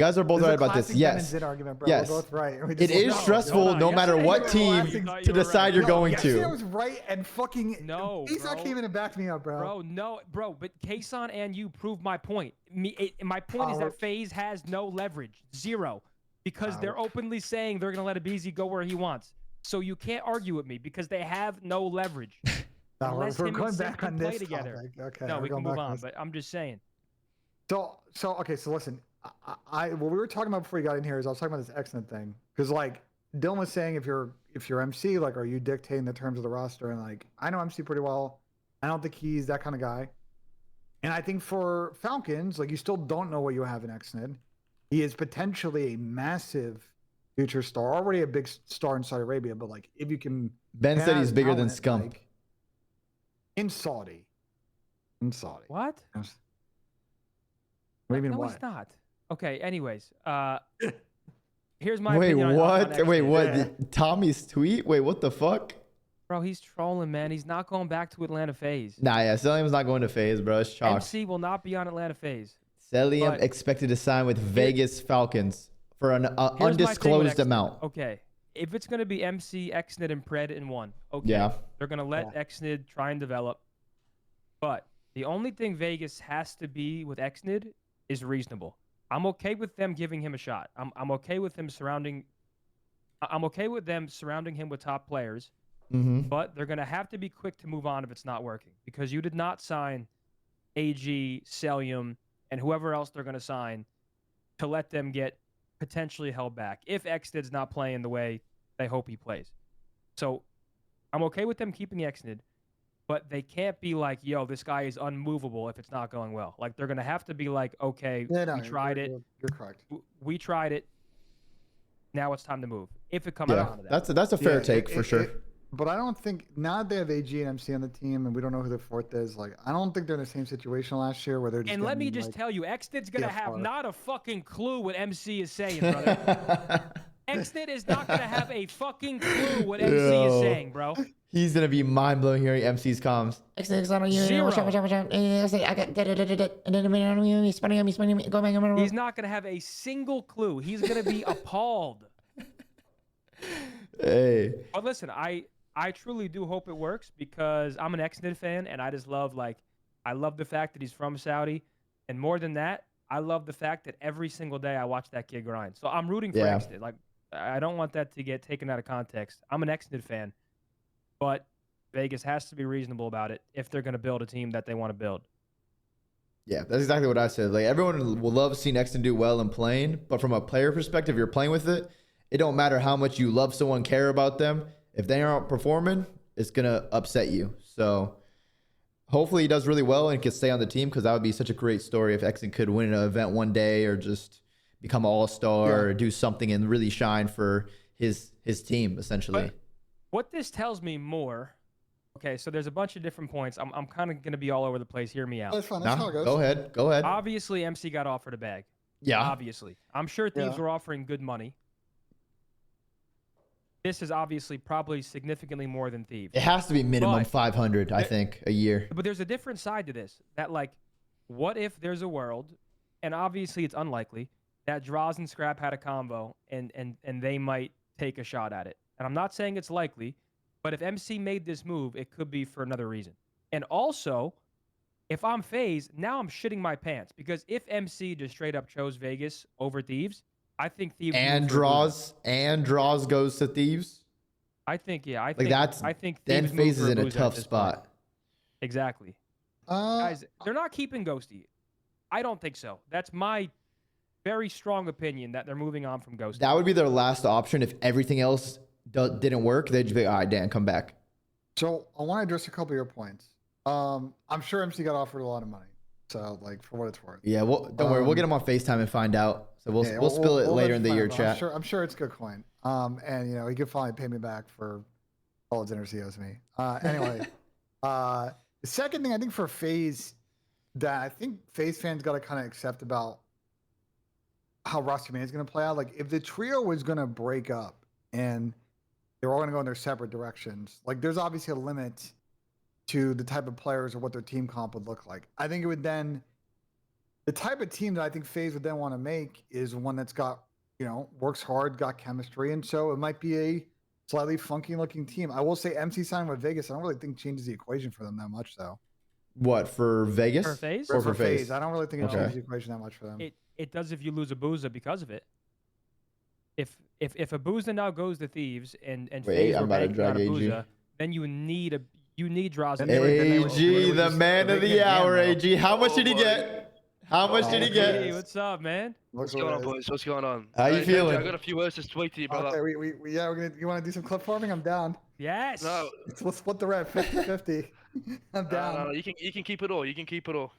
guys are both right about this. Yes. Argument, bro. Yes. We're both right. It is stressful no matter what team to decide you're going to. I was right and fucking. No, Kason came in and backed me up, bro. Bro. But Kason and you proved my point. My point is that Faze has no leverage, zero, because they're openly saying they're gonna let Abizi go where he wants. So you can't argue with me because they have no leverage. Unless we're going back on this together. Okay. No, we can move on. But I'm just saying. So listen. What we were talking about before you got in here is I was talking about this excellent thing because like Dylan was saying if you're MC, like, are you dictating the terms of the roster? And like I know MC pretty well. I don't think he's that kind of guy. And I think for Falcons, like, you still don't know what you have in Exnid. He is potentially a massive future star, already a big star in Saudi Arabia. But like, if you can, Ben said he's bigger than Scump. Like, in Saudi. What? What do you mean? No, what? he's not. Okay. Anyways, here's my Wait, opinion what? on Wait, what? Yeah. Tommy's tweet? Wait, what the fuck? Bro, he's trolling, man. He's not going back to Atlanta Faze. Nah, yeah, Cellium's not going to Faze, bro. It's chalk. MC will not be on Atlanta Faze. Cellium expected to sign with Vegas Falcons for an undisclosed amount. Okay. If it's going to be MC, Exnid, and Pred in one, okay. Yeah. They're going to let Exnid try and develop. But the only thing Vegas has to be with Exnid is reasonable. I'm okay with them giving him a shot. I'm okay with them surrounding him with top players. Mm-hmm. But they're going to have to be quick to move on if it's not working because you did not sign AG, Cellium, and whoever else they're going to sign to let them get potentially held back if Exnid's not playing the way they hope he plays. So I'm okay with them keeping Exnid, but they can't be like, yo, this guy is unmovable if it's not going well. Like, they're going to have to be like, okay, we tried it. You're correct. We tried it. Now it's time to move. If it comes down to that. That's a fair take for sure. But I don't think, now that they have AG and MC on the team and we don't know who the fourth is, like, I don't think they're in the same situation last year where they're just. And let me just tell you, Exnid's going to have not a fucking clue what MC is saying, brother. Exnid is not going to have a fucking clue what MC is saying, bro. He's going to be mind-blowing hearing MC's comms. He's not going to have a single clue. He's going to be appalled. Hey. But listen, I truly do hope it works because I'm an Exnid fan and I just love, like, I love the fact that he's from Saudi. And more than that, I love the fact that every single day I watch that kid grind. So I'm rooting for Exnid. Like, I don't want that to get taken out of context. I'm an Exnid fan, but Vegas has to be reasonable about it if they're going to build a team that they want to build. Yeah, that's exactly what I said. Like, everyone will love seeing Exnid do well in playing, but from a player perspective, you're playing with it. It don't matter how much you love someone, care about them. If they aren't performing, it's going to upset you. So hopefully he does really well and can stay on the team because that would be such a great story if Exnid could win an event one day or just become an all-star or do something and really shine for his team, essentially. But what this tells me more, okay, so there's a bunch of different points. I'm kind of going to be all over the place. Hear me out. That's fine. That's how it goes. Go ahead. Obviously, MC got offered a bag. Yeah. Obviously. I'm sure Thieves were offering good money. This is obviously probably significantly more than Thieves. It has to be minimum 500, I think, a year. But there's a different side to this. That, like, what if there's a world, and obviously it's unlikely, that Draws and Scrap had a combo and they might take a shot at it. And I'm not saying it's likely, but if MC made this move, it could be for another reason. And also, if I'm Faze, now I'm shitting my pants because if MC just straight up chose Vegas over Thieves, I think Thieves draws goes to Thieves. I think I think then Thieves Faze is in a loser tough spot. point. Exactly. Guys, they're not keeping Ghosty. I don't think so. That's my very strong opinion that they're moving on from Ghosty. That would be their last option if everything else didn't work. They'd just be, all right, Dan, come back. So I want to address a couple of your points. I'm sure MC got offered a lot of money. So, like, for what it's worth. Yeah, well, don't worry. We'll get him on FaceTime and find out. So we'll spill it later in the year chat. I'm sure it's good coin. And, you know, he could finally pay me back for all the dinners he owes me. Anyway, the second thing I think for Faze that I think Faze fans got to kind of accept about how Rostermania is going to play out. Like, if the trio was going to break up and they're all going to go in their separate directions, like, there's obviously a limit to the type of players or what their team comp would look like. I think it would then The type of team that I think FaZe would then want to make is one that's got, works hard, got chemistry, and so it might be a slightly funky looking team. I will say MC signing with Vegas, I don't really think changes the equation for them that much, though. What, for Vegas? For Faze? Or for FaZe? I don't really think it Okay. changes the equation that much for them. It does if you lose Abuza because of it. If Abuza now goes to Thieves and Wait, FaZe I'm were about to banking on drag AG. Abuza, then you need Draws. And they would- AG, the just- man of they the get hour, Gamma. AG. How much did he boy. get? How much did he Oh, Hey, get? what's up, man? What's going on, boys? What's going on? How you Hey, Benji, feeling? I got a few words to tweet to you, brother. Okay, you want to do some clip farming? I'm down. Yes. No, Let's split the red 50-50. I'm down. no, you can keep it all. You can keep it all.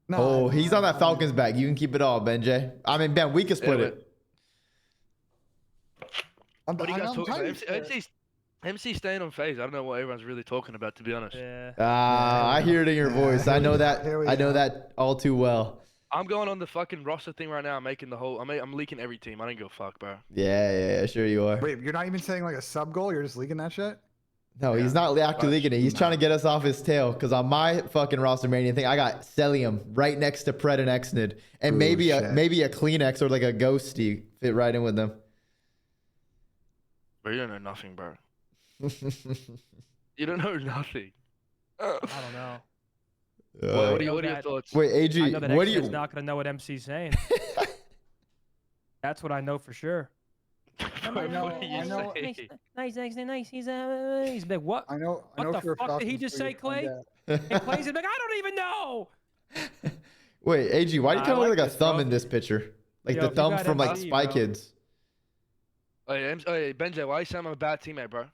No, Oh, he's on that Falcons bag. You can keep it all, Benj. I mean, Ben, we can split Yeah, it. I'm, What are you guys I'm talking trying about? to- MC staying on Faze. I don't know what everyone's really talking about, to be honest. Yeah. I hear it in your voice. I know that. Here we I know go. that all too well. I'm going on the fucking roster thing right now. I'm making the whole. I'm leaking every team. I don't give a fuck, bro. Yeah, sure you are. Wait, you're not even saying like a sub goal? You're just leaking that shit? No, he's Yeah. not actually leaking it. He's No. trying to get us off his tail. Because on my fucking Rostermania thing, I got Cellium right next to Pred and Xnid, and Ooh, maybe shit. a Kleenex or like a Ghosty fit right in with them. Bro, you don't know nothing, bro. You don't know nothing. I don't know. What are know your that- thoughts? Wait, AG, I know that what do X's you? not gonna know what MC's saying. That's what I know for sure. Bro, what are you I know- saying? Nice. He's like, what? I know What for the a fuck did he Falcons just player say, Clay? you find And Clay's like, I don't even know. Wait, AG, why do you I kind of look like like a this, thumb bro. in this picture? Like Yo, the if you thumb got from like MC, Spy bro. Kids. Hey, Benji, why you saying I'm a bad teammate, bro?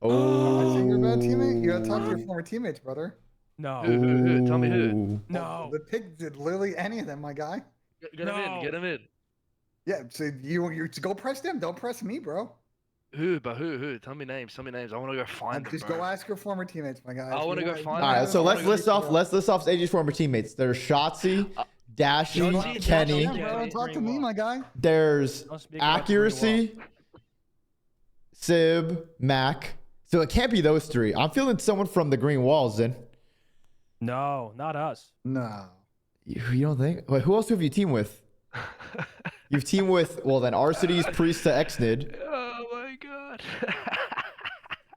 Oh, I'm not saying you're a bad teammate. You gotta talk to your former teammates, brother. No. Who? Tell me who. Ooh. No. The pick did literally any of them, my guy. Get him in. No. Get him in. Yeah, so you go press them. Don't press me, bro. Who? But who? Tell me names. Tell me names. I want to go find them, Just bro. go ask your former teammates, my guy. I wanna go find All right, so I let's wanna list off AG's former teammates. There's Shotzi, Dashy, Shotzi, Kenny. Dashy, Bro, talk to me, my guy. There's Don't speak about the Accuracy, Sib, Mac. So it can't be those three. I'm feeling someone from the Green Walls then. No, not us. No. You don't think? Wait, who else have you teamed with? You've teamed with, well, then Arcides, Priest to Xnid, Oh my god.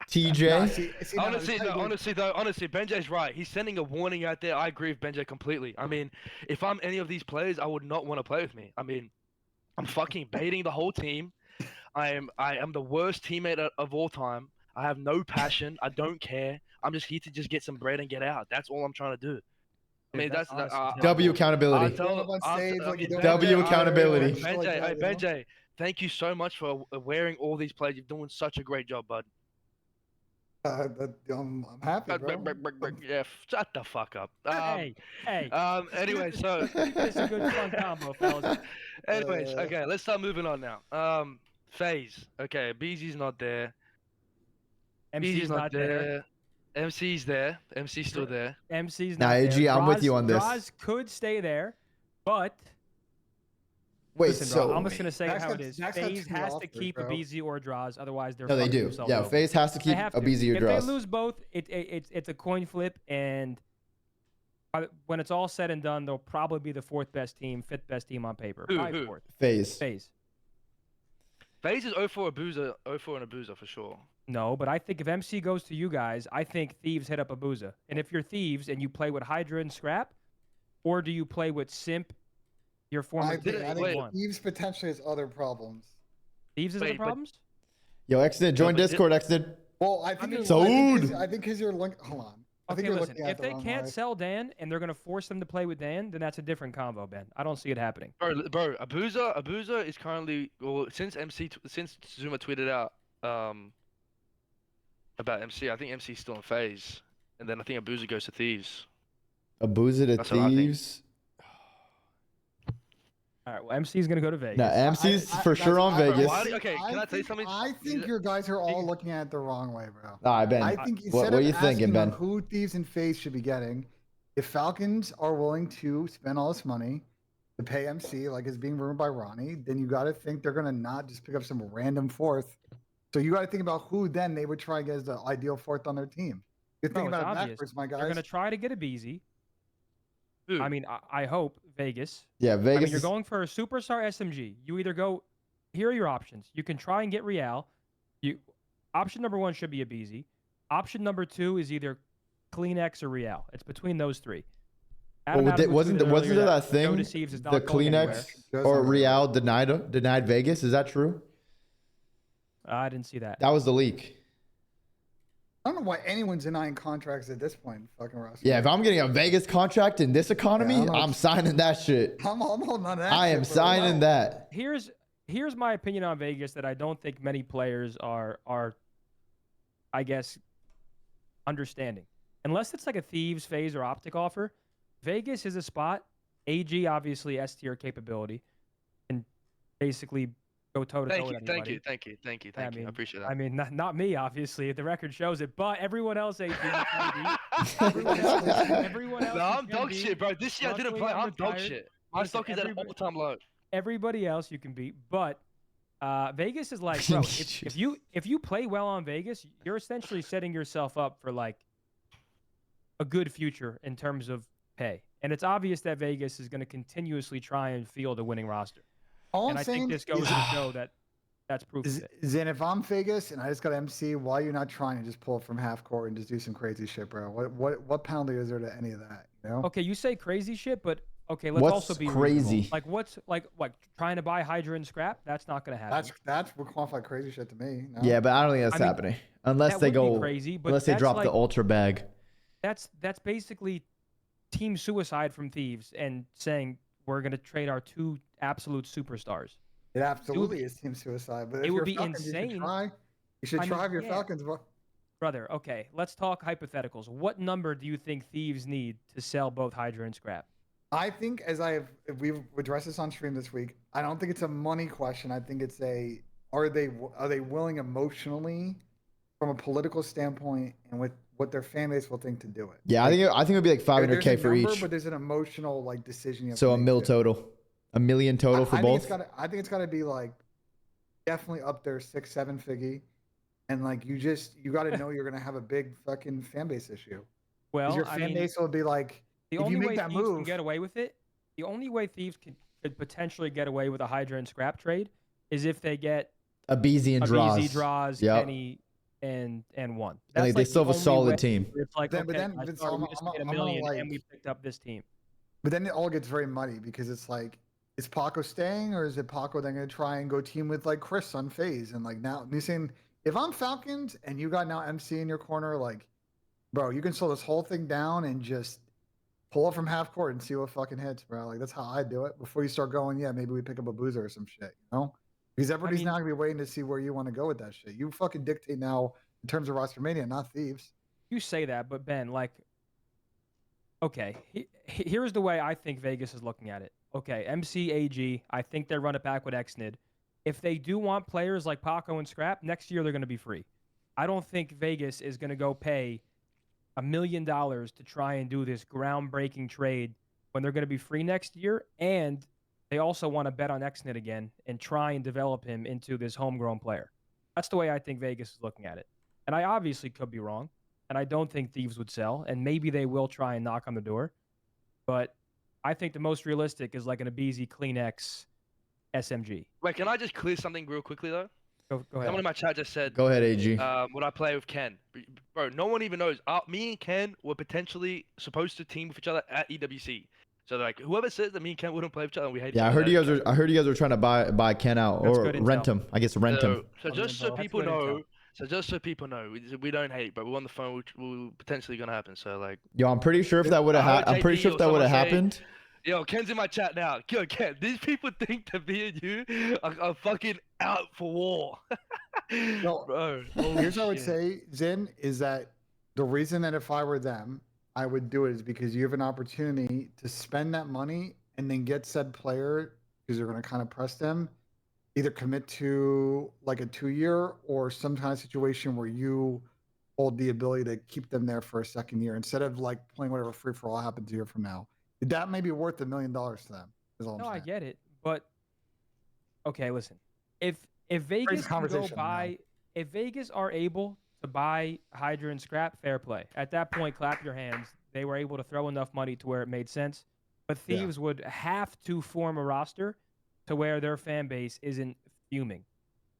TJ. No, see, no, Honestly, it's like- honestly, Benjay's right. He's sending a warning out there. I agree with Benjay completely. I mean, if I'm any of these players, I would not want to play with me. I mean, I'm fucking baiting the whole team. I am the worst teammate of all time. I have no passion. I don't care. I'm just here to just get some bread and get out. That's all I'm trying to do. I mean, That's that's honestly W I'll accountability. tell- Stand up on I'll- stage I like you mean, don't- W Benjay, accountability. Like Benjay, that, hey, you know? Benjay, thank you so much for wearing all these players. You're doing such a great job, bud. I'm happy, bro. Yeah, shut the fuck up. Hey. Anyway, so It's a good fun combo, fellas. anyways, okay, let's start moving on now. Faze. Okay, BZ's not there. MC's not there. MC's there. MC's still there. MC's Nah, not AG, there. I'm with you on this. Draws could stay there, but Wait, listen, so bro, I'm just gonna say Max how had- it is. Max had FaZe two has to offers, keep a bro. BZ or draws, otherwise they're no, they fucking do. themselves Yeah, over. FaZe has to They keep have a to. BZ or If draws. they lose both, it's a coin flip, and when it's all said and done, they'll probably be the fourth best team, fifth best team on paper. Who? Probably fourth. FaZe. FaZe. Faze is 0-4 Abuza, 0-4 and Abuza for sure. No, but I think if MC goes to you guys, I think Thieves hit up Abuza. And if you're Thieves and you play with Hydra and Scrap, or do you play with Simp, your former I team? think, wait. One. Thieves potentially has other problems. Thieves is the Wait, but- problems? Yo, Xnid, join but di- Discord, Xnid. Well, I think mean- you're- Sold. I think because you're looking. Hold on. I think Okay, you're listen. looking at If the they wrong can't way. sell Dan and they're gonna force them to play with Dan, then that's a different combo, Ben. I don't see it happening. Bro, Abuza is currently, well, since Zuma tweeted out about MC, I think MC's still in Faze, and then I think Abuza goes to Thieves. Abuza to That's what I think. Thieves. All right. Well, MC is gonna go to Vegas. Nah, MC's for sure on that's- Vegas. Why do- okay, can I tell you think- something? I think your guys are all looking at it the wrong way, bro. All right, Ben. I think what instead are of you thinking, asking on Ben? who Thieves and FaZe should be getting, if Falcons are willing to spend all this money to pay MC, like is being rumored by Ronnie, then you got to think they're gonna not just pick up some random fourth. So you got to think about who then they would try to get as the ideal fourth on their team. You're thinking No, it's about it obvious. backwards, my They're guys. gonna try to get a BZ. Who? I mean, I hope Vegas. Yeah, I Vegas. mean, you're going for a superstar SMG. You either go. Here are your options. You can try and get Real. Option number 1 should be a BZ. Option number 2 is either Kleenex or Real. It's between those 3. Adam Well, Adams wasn't tweeted there earlier that Joe thing? Deceives is The not going anywhere. Kleenex or Real denied Vegas. Is that true? I didn't see that. That was the leak. I don't know why anyone's denying contracts at this point. Fucking roster. Yeah, if I'm getting a Vegas contract in this economy, Yeah, I'm signing that shit. I'm holding on to that. I am shit, bro. signing that. Here's my opinion on Vegas that I don't think many players are I guess understanding. Unless it's like a Thieves, Faze, or Optic offer, Vegas is a spot. AG obviously S tier capability and basically go toe to toe with anybody. Thank you. I appreciate that. I mean, not me, obviously. The record shows it, but everyone else AG. everyone else. No, I'm dog shit, bro. This year I didn't play. I'm dog shit. My stock is at an all-time low. Everybody else you can beat, but Vegas is like, bro, if you play well on Vegas, you're essentially setting yourself up for like a good future in terms of pay. And it's obvious that Vegas is going to continuously try and field a winning roster. I think this goes to show that that's proof of it. Zen, if I'm Vegas and I just got MC, why are you not trying to just pull it from half court and just do some crazy shit, bro? What penalty is there to any of that? You know? Okay, you say crazy shit, but okay, let's What's also be crazy? reasonable. Like what's like trying to buy Hydra and scrap? That's not going to happen. That's what qualified crazy shit to me. No? Yeah, but I don't think that's happening unless that they would be go crazy, but unless they that's drop like, the ultra bag. That's basically team suicide from Thieves and saying we're going to trade our 2 absolute superstars. It absolutely is team suicide. But it if would you're be Falcons, insane. You should try if you're Falcons, bro. Brother, okay, let's talk hypotheticals. What number do you think Thieves need to sell both Hydra and scrap? I think we've addressed this on stream this week. I don't think it's a money question. I think it's are they willing emotionally, from a political standpoint, and with what their fan base will think to do it. Yeah, like, I think it would be like 500K for each. But there's an emotional decision. You have So to a make mil too. total, $1 million total for both. I think it's got to be like definitely up there 6-7 figgy, and like you got to know you're gonna have a big fucking fan base issue. Well, your fan base will be like, the if only you make way that Thieves move, can get away with it. The only way Thieves could potentially get away with a Hydra and scrap trade is if they get a BZ and draws. BZ draws, Kenny, and one. That's like they still have a solid team. It's like, but okay, then we just made $1 million and we picked up this team. But then it all gets very muddy because it's like, is Paco staying or is it Paco then going to try and go team with like Chris on Faze? And like now you're saying, if I'm Falcons and you got now MC in your corner, like, bro, you can slow this whole thing down and just pull it from half court and see what fucking hits, bro. Like that's how I do it before you start going. Yeah, maybe we pick up a boozer or some shit, you know? Because everybody's now gonna be waiting to see where you want to go with that shit. You fucking dictate now in terms of Rostermania, not Thieves. You say that, but Ben, like, okay, here's the way I think Vegas is looking at it. Okay, MCAG, I think they run it back with XNID. If they do want players like Paco and Scrap, next year they're going to be free. I don't think Vegas is going to go pay $1 million to try and do this groundbreaking trade when they're going to be free next year. And they also want to bet on XNID again and try and develop him into this homegrown player. That's the way I think Vegas is looking at it. And I obviously could be wrong. And I don't think Thieves would sell. And maybe they will try and knock on the door. But I think the most realistic is like an Abizi Kleenex SMG. Wait, can I just clear something real quickly, though? Go ahead. Someone in my chat just said, Go ahead, AG. would I play with Ken? Bro, no one even knows. Me and Ken were potentially supposed to team with each other at EWC. So like, whoever says that me and Ken wouldn't play with each other, we hate each other. I heard you guys were trying to buy Ken out or rent him. I guess rent him. So just so people know, we don't hate, but we're on the phone, which will potentially gonna happen. So like, yo, I'm pretty sure if that would have happened. Yo, Ken's in my chat now. Yo, Ken, these people think that me and you are fucking out for war. No, bro. Here's what I would say, Zen, is that the reason that if I were them, I would do it is because you have an opportunity to spend that money and then get said player, because you're going to kind of press them, either commit to like a 2-year or some kind of situation where you hold the ability to keep them there for a second year instead of like playing whatever free for all happens a year from now. That may be worth $1 million to them. No, I get it, but okay, listen. If Vegas can go buy, if Vegas are able to buy Hydra and Scrap, fair play. At that point, clap your hands. They were able to throw enough money to where it made sense. But Thieves would have to form a roster to where their fan base isn't fuming.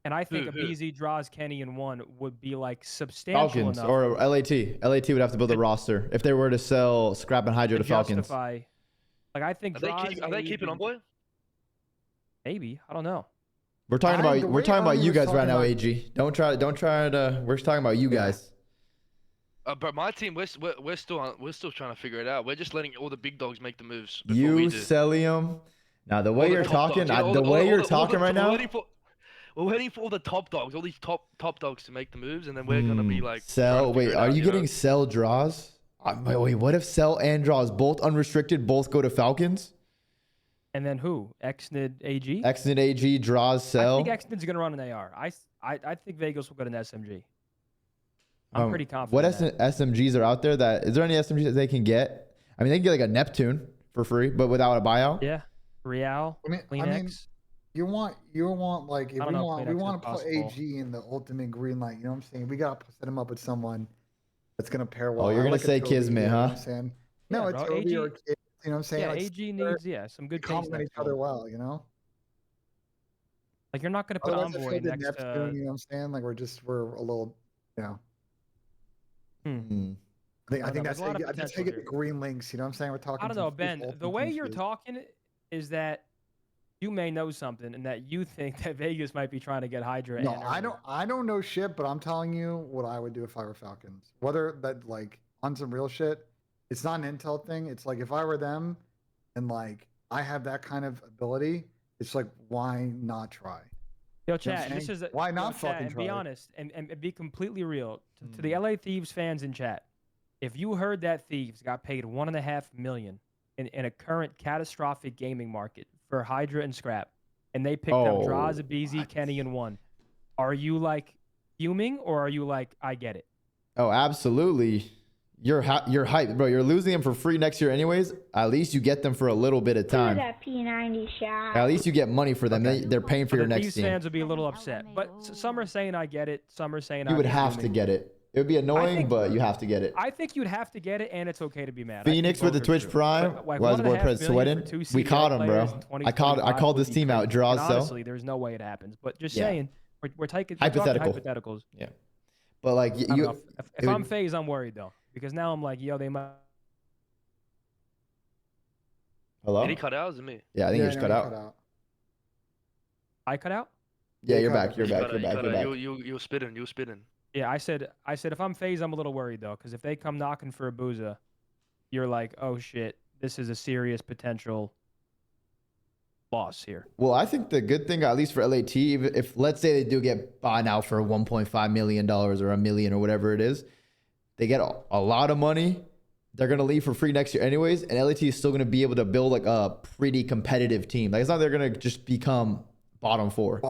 And I think a BZ draws Kenny in one would be like substantial Falcons enough or LAT. LAT would have to build a roster if they were to sell Scrap and Hydra to Falcons. justify. Like I think Are they keeping on, boy? Maybe, I don't know. We're talking about you guys right now, about- AG. Don't try to. We're talking about you guys. But my team, we're still trying to figure it out. We're just letting all the big dogs make the moves. You, we do. Cellium. Now the way All the you're top talking, dogs, the way you're talking right now. We're waiting for all the top dogs, all these top dogs to make the moves, and then we're gonna be like. Cell. Wait, are you getting know? Cell draws? Wait, what if Cell and draws both unrestricted, both go to Falcons? And then who? Xnid AG? Xnid AG draws Cell. I think Xnid's going to run an AR. I think Vegas will go to an SMG. I'm pretty confident. What in that. SMGs are out there? Is there any SMGs that they can get? I mean, they can get like a Neptune for free, but without a buyout. Yeah. Real. Kleenex. You want like if I we don't know want if we Kleenex want is to put possible. AG in the ultimate green light. You know what I'm saying? We got to set him up with someone that's gonna pair well. Oh, you're I gonna like a say Toby, Kismet, you know what huh? I'm saying? No, Yeah, it's bro, Toby AG or Kid, you know what I'm saying? Yeah, Like, AG needs some good taste. complement each other well, you know. Like you're not going to put Otherwise, I Envoy feel the next Neptune, to. you know what I'm saying? Like we're a little, you know. Hmm. I think there's that's a lot of I just potential take it the here. green links. You know what I'm saying? We're talking. I don't some know, Ben. ultimate The way team you're speed. talking is that you may know something, and that you think that Vegas might be trying to get Hydra. No, and I don't know shit, but I'm telling you what I would do if I were Falcons. Whether that like on some real shit, it's not an intel thing. It's like if I were them, and like I have that kind of ability, it's like why not try? Yo, You know what chat. I'm This saying? is Why not yo, chat, fucking and be try? honest and be completely real to the LA Thieves fans in chat. If you heard that Thieves got paid $1.5 million in a current catastrophic gaming market for Hydra and Scrap, and they picked up Draws, BZ, Kenny, and one, are you like fuming or are you like I get it? Oh, absolutely. You're hyped, bro. You're losing them for free next year, anyways. At least you get them for a little bit of time. That P90 shot. At least you get money for them. Okay. They're paying for So your the next Thieves team. fans would be a little upset, but some are saying I get it. Some are saying You would I'm have to fuming. get it. It would be annoying, think- but you have to get it. I think you'd have to get it, and it's okay to be mad. I think Phoenix with the both are Twitch true. Prime. But, like, Was boy $1.5 Prez million sweating? for two We CDL caught him, bro. players in I called 2025 this would be team out. crazy. Draws And sell. honestly, there's no way it happens. But just Yeah. saying, we're taking Hypothetical. hypotheticals. Yeah, but like I don't you, know. If it I'm would- Faze, I'm worried though, because now I'm like, yo, they might. hello. Did he cut out? Is it me? Yeah, I think Yeah, you just no, cut he out. I cut out. Yeah, you you're cut back. out. You're You back. cut You're out, back. you You're cut back. out. You were spitting. You were spitting. Yeah, I said if I'm Faze, I'm a little worried though, because if they come knocking for a booza, you're like, oh shit, this is a serious potential loss here. Well, I think the good thing, at least for LAT, if let's say they do get bought out for $1.5 million or $1 million or whatever it is, they get a lot of money. They're gonna leave for free next year anyways, and LAT is still gonna be able to build like a pretty competitive team. Like it's not they're gonna just become bottom four.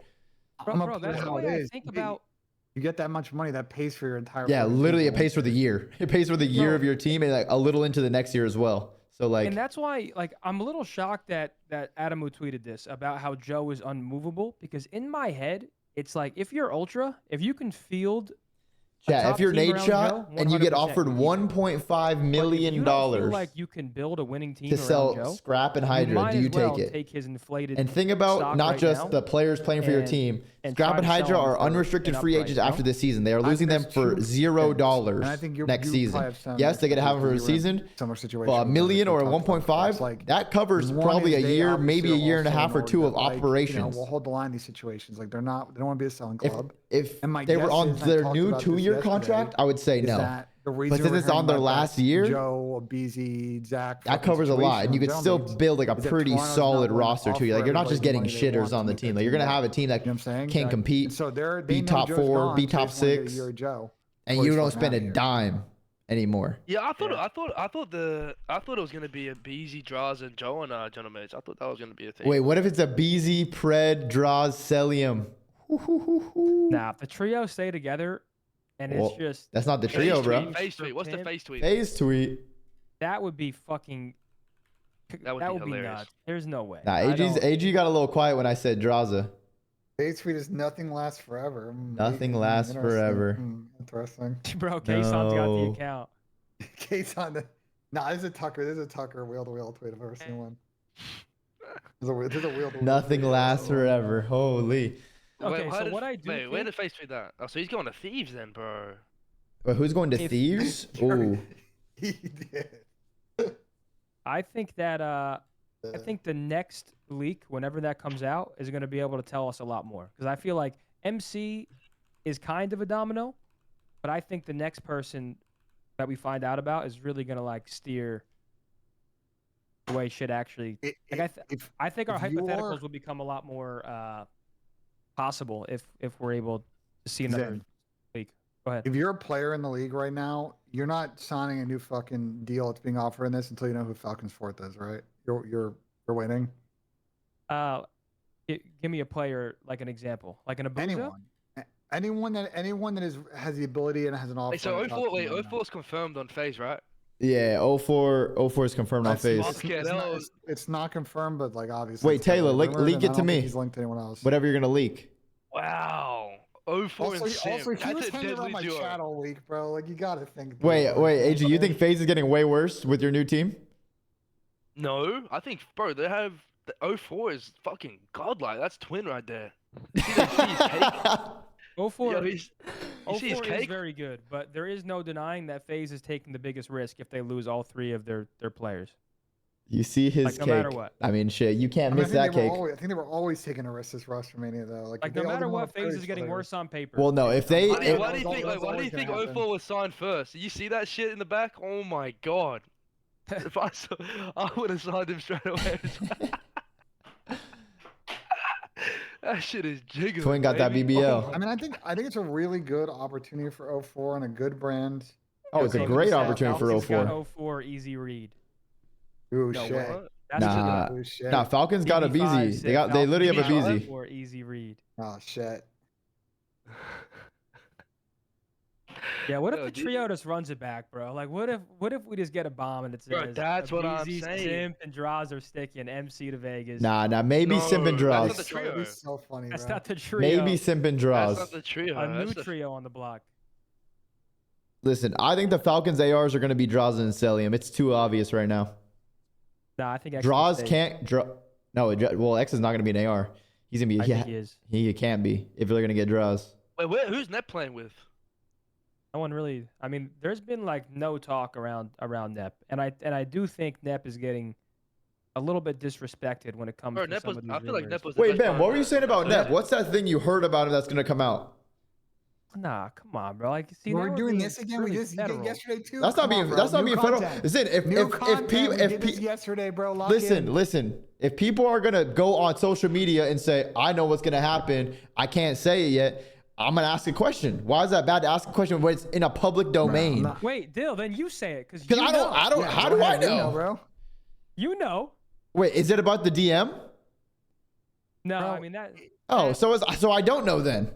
Bro, that's the way I think about. You get that much money that pays for your entire. Yeah, fucking literally, it season. pays for the year. It pays for the year Bro. of your team and like a little into the next year as well. So like, And that's why, like, I'm a little shocked that Adamu tweeted this about how Joe is unmovable, because in my head, it's like if you're Ultra, if you can field. a yeah, if top you're team Nate around Shot Joe, and you get 100% offered you keep it. $1.5 But if million you don't feel like you can build a winning team to around sell Joe, Scrap and you Hydra, might do you as well take it? Take his inflated And think about stock not right just now the players playing for your and- team. and Scrap try and to sell Hydra them are for unrestricted an free upprice, agents you know? after this season. They are I think losing them there's for two $0 things, and I think you next you season. probably have some Yes, they get to have them for a because you're in season. Similar situation. Well, $1 million or a 1.5, Like that covers one probably is a they year, maybe a obviously year and a also half or know two that, of like, operations. we'll hold the line in these situations. Like they don't want to be a selling If club. if And my they were guess on is, and I their talked new about this 2-year yesterday, contract, I would say is no. that the reason since we're it's hearing on their about last that year, Joe, BZ, Zach, That fucking covers a lot, and you situation could on still Joe build like a is that pretty Toronto's not solid willing to roster too. offer Like you're not just everybody getting the money they shitters want on to the make team. that Like you're gonna team have a team that You know what I'm saying? can Like, compete, and so they be know top Joe's 4, gone, be so they top just wanna get a 6, year of Joe. and before you he's don't fucking spend outta a here. dime anymore. Yeah, I thought it was gonna be a BZ Draws and Joe and General Mates. I thought that was gonna be a thing. Wait, what if it's a BZ, Pred, Draws, Cellium? Nah, if the trio stay together, and Well, it's just That's not the Face trio, bro. tweet, face tweet. What's the face tweet? Phase tweet. that would be fucking. That would be hilarious. nuts. There's no way. Nah, I don't- AG got a little quiet when I said Draza. Base tweet is nothing lasts forever. Nothing lasts interesting. forever. Interesting. Bro, Kayson's got the No. account. Case on the Nah, this is a Tucker. This is a Tucker wheel-to-wheel tweet if I've ever seen one. There's a wheel-to-wheel. Nothing tweet. lasts forever. Holy. Okay, so what I do Wait, where think, did Faze tweet that? Oh, so he's going to Thieves then, bro. Wait, who's going to If- Thieves? Ooh. He did. I think that I think the next leak, whenever that comes out, is going to be able to tell us a lot more. Because I feel like MC is kind of a domino, but I think the next person that we find out about is really going to like steer the way shit actually. I think our if you hypotheticals are- will become a lot more possible if we're able to see another Zen. leak. Go ahead. If you're a player in the league right now, you're not signing a new fucking deal that's being offered in this until you know who Falcons fourth is, right? You're waiting. Give me a player like an example, like an Abuja. Anyone that has the ability and has an offer. Wait, so on top 04, of them right now. 04 is confirmed on Faze, right? Yeah, 04 is confirmed on That's- Faze. it's- Okay, it's that not- was- it's not confirmed, but like obviously. Wait, it's heavily Taylor, rumored, leak and it I to don't think me. He's linked to anyone else. Whatever you're gonna leak. Wow. 04 Also, and Sim. he was That's hanging a around deadly my duo. chat all week, bro. Like you gotta think. Wait, AG, you think Faze is getting way worse with your new team? No, I think, bro, they have the 04 is fucking godlike. That's twin right there. You see his cake? 04, Yo, you see his 04 is cake? very good, but there is no denying that FaZe is taking the biggest risk if they lose all three of their players. You see his Like, no cake. matter what. I mean, shit, you can't miss that cake. I think they were always taking a risk this Rostermania though. Like, Like if they no all matter didn't wanna what, FaZe play is getting each other- worse on paper. Well, no, if they, Why do if, why do you That think, was why do you always think gonna happen. 04 was signed first? You see that shit in the back? Oh my god. If I saw, I would have signed him straight away. That shit is jiggling. Twin got that baby. BBL. I mean, I think it's a really good opportunity for 04 and a good brand. oh, it's a Okay, great so opportunity for Falcons got 04. 04 easy read. Ooh, No, shit. what? That's Nah. Ooh, shit. Nah, Falcons got a BB5, BZ. They literally have a Falcons BZ. For easy read. Oh shit. Yeah, what if Yo, the dude. trio just runs it back, bro? Like, what if we just get a bomb and it says, Bro, that's what I'm Breezy, saying. Simp, and Draws are sticking MC to Vegas. Nah, maybe No, Simp and that's not Draws. the trio. That'd be so funny, That's bro. not the trio. Maybe Simp and That's Draws. not the trio. a new That's the- trio on the block. Listen, I think the Falcons ARs are going to be Draws and Cellium. It's too obvious right now. Nah, I think X Draws will stay. can't draw. No, well, X is not going to be an AR. He's going to be. I think he is. He can't be if they're going to get Draws. Wait, who's Net playing with? No one really. I mean, there's been like no talk around Nep, and I do think Nep is getting a little bit disrespected when it comes Bro, to Nep some was. of these I feel like rumors. Nep was. the Wait, best Ben, player what were you in saying the- about Nep? What's that thing you heard about him that's going to come out? Nah, come on, bro. Like, see, We're now doing being this again. We really just did federal. yesterday too. That's not Come on, being. bro. That's not New being federal. content. Listen, New content. We did this if yesterday, bro. Lock listen, in. listen. If people are gonna go on social media and say, "I know what's gonna happen," I can't say it yet. I'm gonna ask a question. Why is that bad to ask a question when it's in a public domain? not- Wait, Dill, then you say it, because Because I don't. Yeah, How go do I ahead, you know? bro? You know. Wait, is it about the DM? No, Bro, I mean that. Oh, so I don't know then.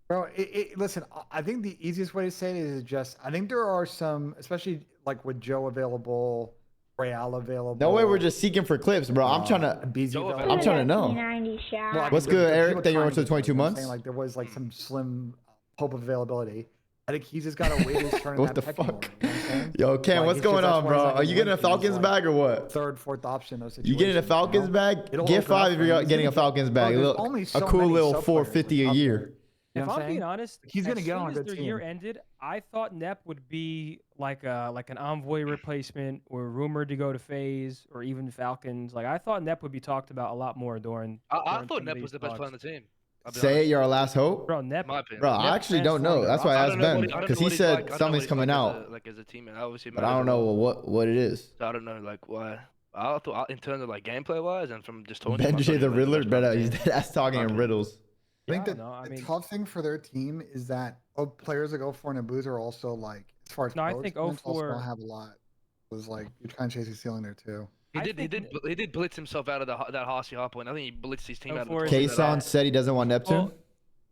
Bro, listen, I think the easiest way to say it is just, I think there are some, especially like with Joe available, Real available. No way we're just seeking for clips, bro. I'm trying to. BZ Joe available. I'm trying to know. Well, I mean, What's there- good, there are Eric? people Thank you very trying much for the to 22 I'm saying, months. Like there was like some slim hope of availability. I think he's just got to wait his turn. in What that the pecking fuck? order, you know what I'm saying? Yo, Ken, Like, what's it's just- going that's on, why bro? he's not Are you getting a linked. He's Falcons like bag or what? Third, fourth option. Those You getting a situations, Falcons know? bag? It'll Get open 5 up if for you're him. getting a Falcons bag. There's Look, only a so cool many little sub-players 450 a up year. there. If You know what I'm I'm being saying? honest, He's gonna as get soon on a as good their team. year ended, I thought Nep would be like an envoy replacement, or rumored to go to FaZe, or even Falcons. Like I thought Nep would be talked about a lot more during. I during thought some of Nep these was the best player on talks. the team. I'll be Say it, honest. you're our last hope. Bro, Nep. In my opinion. Bro, I Nep actually don't know. transformed That's why I I asked don't know Ben what he- I don't because know he what he's said like- I don't know something's what coming he's out, like as a teammate. Obviously, but I don't know what it is. So I don't know like why. I thought in terms of like gameplay wise and from just talking. to him, I Benj thought he the was Riddler, best player on better. the He's team. that's talking in Okay. riddles. I think Yeah, that no, I the mean- tough thing for their team is that players that go for an Abuza are also like, as far as No, I pro think experience, also 04 don't have a lot. It was like you're kind of chasing ceiling there too. He I did. He think did. He did blitz himself out of that Harsey hard point. I think he blitzed his team out of the 04 is tournament. Kason said he doesn't want Neptune. Well,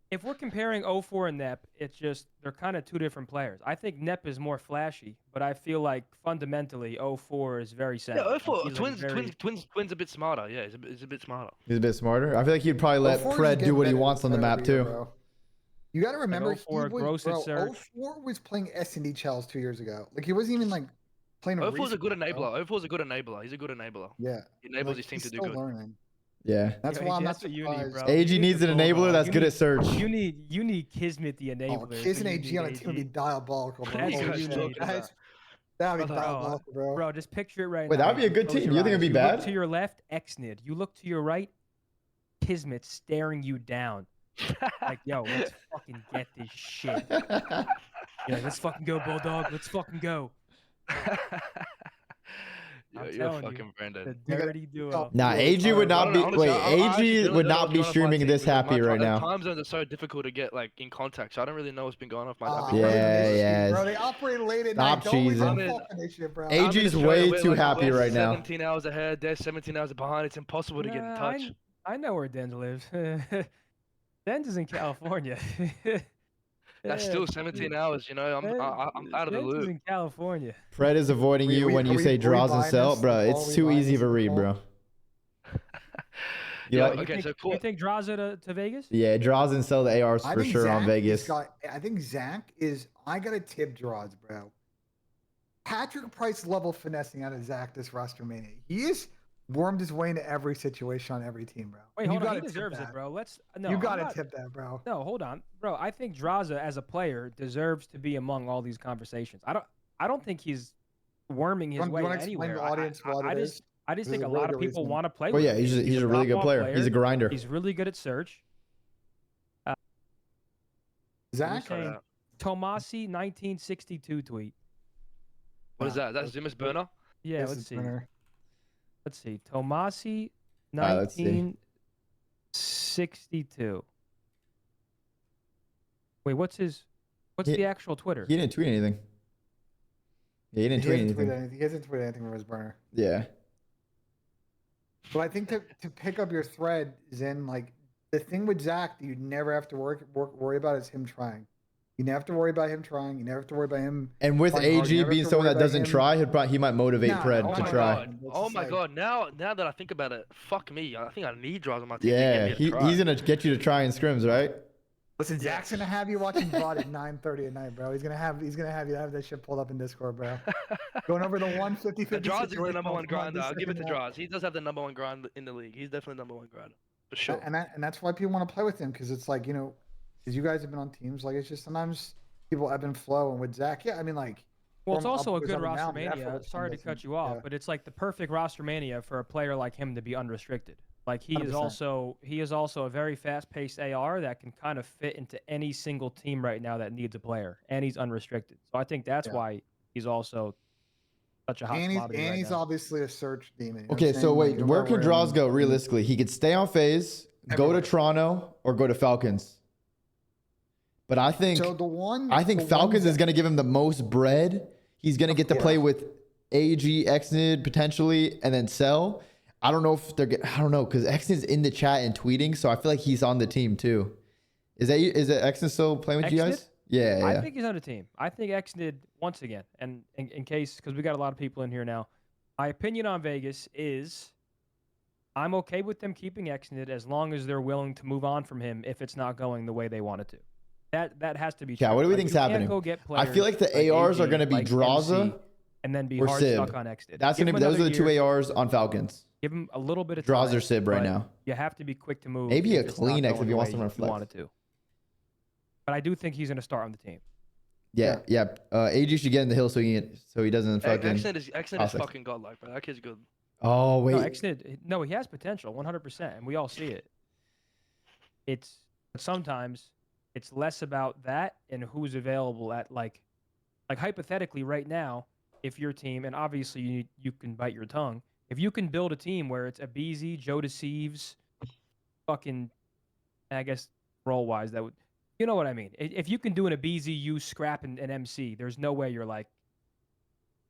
if we're comparing 04 and Nep, it's just they're kind of two different players. I think Nep is more flashy, but I feel like fundamentally 04 is very sad. Yeah, 04. Twins a bit smarter. Yeah, he's a bit smarter. He's a bit smarter. I feel like he'd probably let 04 is Pred getting do what he better wants on the every map year, too. bro. You got to remember, 04 he was, gross at bro, search. 04 was playing S&D Chels 2 years ago. Like he wasn't even like playing. Overall's a good recently, bro. enabler. Overall's a good enabler. He's a good enabler. Yeah, He enables like, his team he's to do still good. learning. Yeah. That's Yo, why I'm AG, not that's what you need, surprised. bro. AG You need needs the an enabler bulldog. that's You good need- at search. You need Kismet the Oh, enabler. Kiss and you AG need on a team would be AG. diabolical, bro. That's Holy what you shit. need. That'd be Brother, diabolical, bro. Bro, just picture it right Wait, now. that'd be a You good close team. your You think it'd eyes. be You bad? look to your left, Xnid. You look to your right, Kismet staring you down. Like, yo, let's fucking get this shit. You're like, let's fucking go, Bulldog. Let's fucking go. I'm You're telling you, fucking Brandon. the You gotta- dirty duo. Nah, Yeah, AG would I not don't be. know, Honestly, Wait, I actually AG really would don't know not what's be going on with my streaming team this because happy right the now. time zones are so difficult to get like in contact, so I don't really know what's been going on with my Ah, dad. Yeah, I miss you, yeah. bro. They operate late at Stop night. Don't we cheesing. don't fucking this shit, bro. AG I'm in AG's Australia, way we're too like, happy we're right now. 17 hours ahead. They're 17 hours behind. It's impossible to get in Nah, touch. I know where Denz lives. Denz is in California. That's Yeah, still 17 hours. You know, I'm out of the Denz is loop. in California. Fred is avoiding you when you say draws and sell, bro. It's too easy of a read, bro. You Yeah, like- okay, so cool. You think Draza to Vegas? Yeah, draws and sell the ARs I for think sure Zach on Vegas. I think Zach is. I gotta tip draws, bro. Patrick Price level finessing out of Zach this Rostermania. He is wormed his way into every situation on every team, bro. Wait, And hold you on. He gotta tip deserves that. it, bro. Let's no. You I'm gotta not- tip that, bro. No, hold on, bro. I think Draza as a player deserves to be among all these conversations. I don't think he's worming his You way want to explain anywhere. to the audience what it is? I just This is think a a really lot of good people reason. want to play Well, with yeah, him. he's a really good drop-off player. He's a grinder. He's really good at search. Zach, Sorry, saying- Tomasi 1962 tweet. What is that? That's Zimus Burner? Yeah, this let's is see. Brenner. Let's see. Tomasi right, let's see. 1962. Wait, what's He- the actual Twitter? He didn't tweet anything. Yeah, he didn't tweet anything. He hasn't tweeted anything from his burner. Yeah. But I think to pick up your thread, Zen, like the thing with Zach that you never have to worry about is him trying. You never have to worry about him trying. You never have to worry about him. And with Fun hard, AG never being have to someone worry that about doesn't him. try, he might motivate Nah, Fred oh to my try. God. It's Oh just my like- god! Now that I think about it, fuck me. I think I need draws on my team. Yeah, to get me to try. he's gonna get you to try in scrims, right? Listen, Zach's gonna have you watching VOD at 9:30 at night, bro. He's gonna have you have that shit pulled up in Discord, bro. Going over the 150. The draws is the number one grinder. I'll give it to draws. draws. He does have the number one grind in the league. He's definitely number one grinder for sure. And that's why people want to play with him, because it's like, because you guys have been on teams, like it's just sometimes people ebb and flow. And with Zach, yeah, I mean, like, Well, it's from also a upwards good up and roster down, the mania. effortless Sorry to thing cut doesn't- you off, yeah. but it's like the perfect roster mania for a player like him to be unrestricted. Like he is 100%. also a very fast-paced AR that can kind of fit into any single team right now that needs a player, and he's unrestricted. So I think that's Yeah. why he's also such a hot And commodity right he's now. obviously a search demon. you know what Okay, I'm so saying? wait, Like, where can we're draws in- go realistically? He could stay on Faze, go to Everywhere. Toronto, or go to Falcons. But I think So the one, Falcons is gonna give him the most bread. He's gonna get to play with AG, Xnid potentially, and then Cell. I don't know if I don't know, because Xnid's in the chat and tweeting, so I feel like he's on the team too. Is it Xnid still playing with you Xnid? guys? Yeah. I think he's on the team. I think Xnid, once again, and in case, because we got a lot of people in here now, my opinion on Vegas is I'm okay with them keeping Xnid as long as they're willing to move on from him if it's not going the way they want it to. That has to be true. Yeah, what do we Like, think's you can't happening? Go get I feel like players the ARs are AG, going to be like Draza MC, and then be or hard Sib. stuck on Xnid. That's Give gonna him be those are another the two year, ARs on Falcons. Give him a little bit of Draws time, or Sib right but now. You have to be quick to move. Maybe if a it's not Kleenex going if he the wants way to run you flex. want it to. But I do think he's going to start on the team. Yeah. AG should get in the hill so he doesn't fucking. Xnid is process. fucking godlike, bro. That kid's good. Oh wait. No, Xnid, no, he has potential, 100%, and we all see it. But sometimes it's less about that and who's available at like hypothetically right now, if your team, and obviously you can bite your tongue, if you can build a team where it's a BZ, Joe Deceives, fucking, I guess role wise that would, you know what I mean. If you can do in a BZU scrap and MC, there's no way you're like,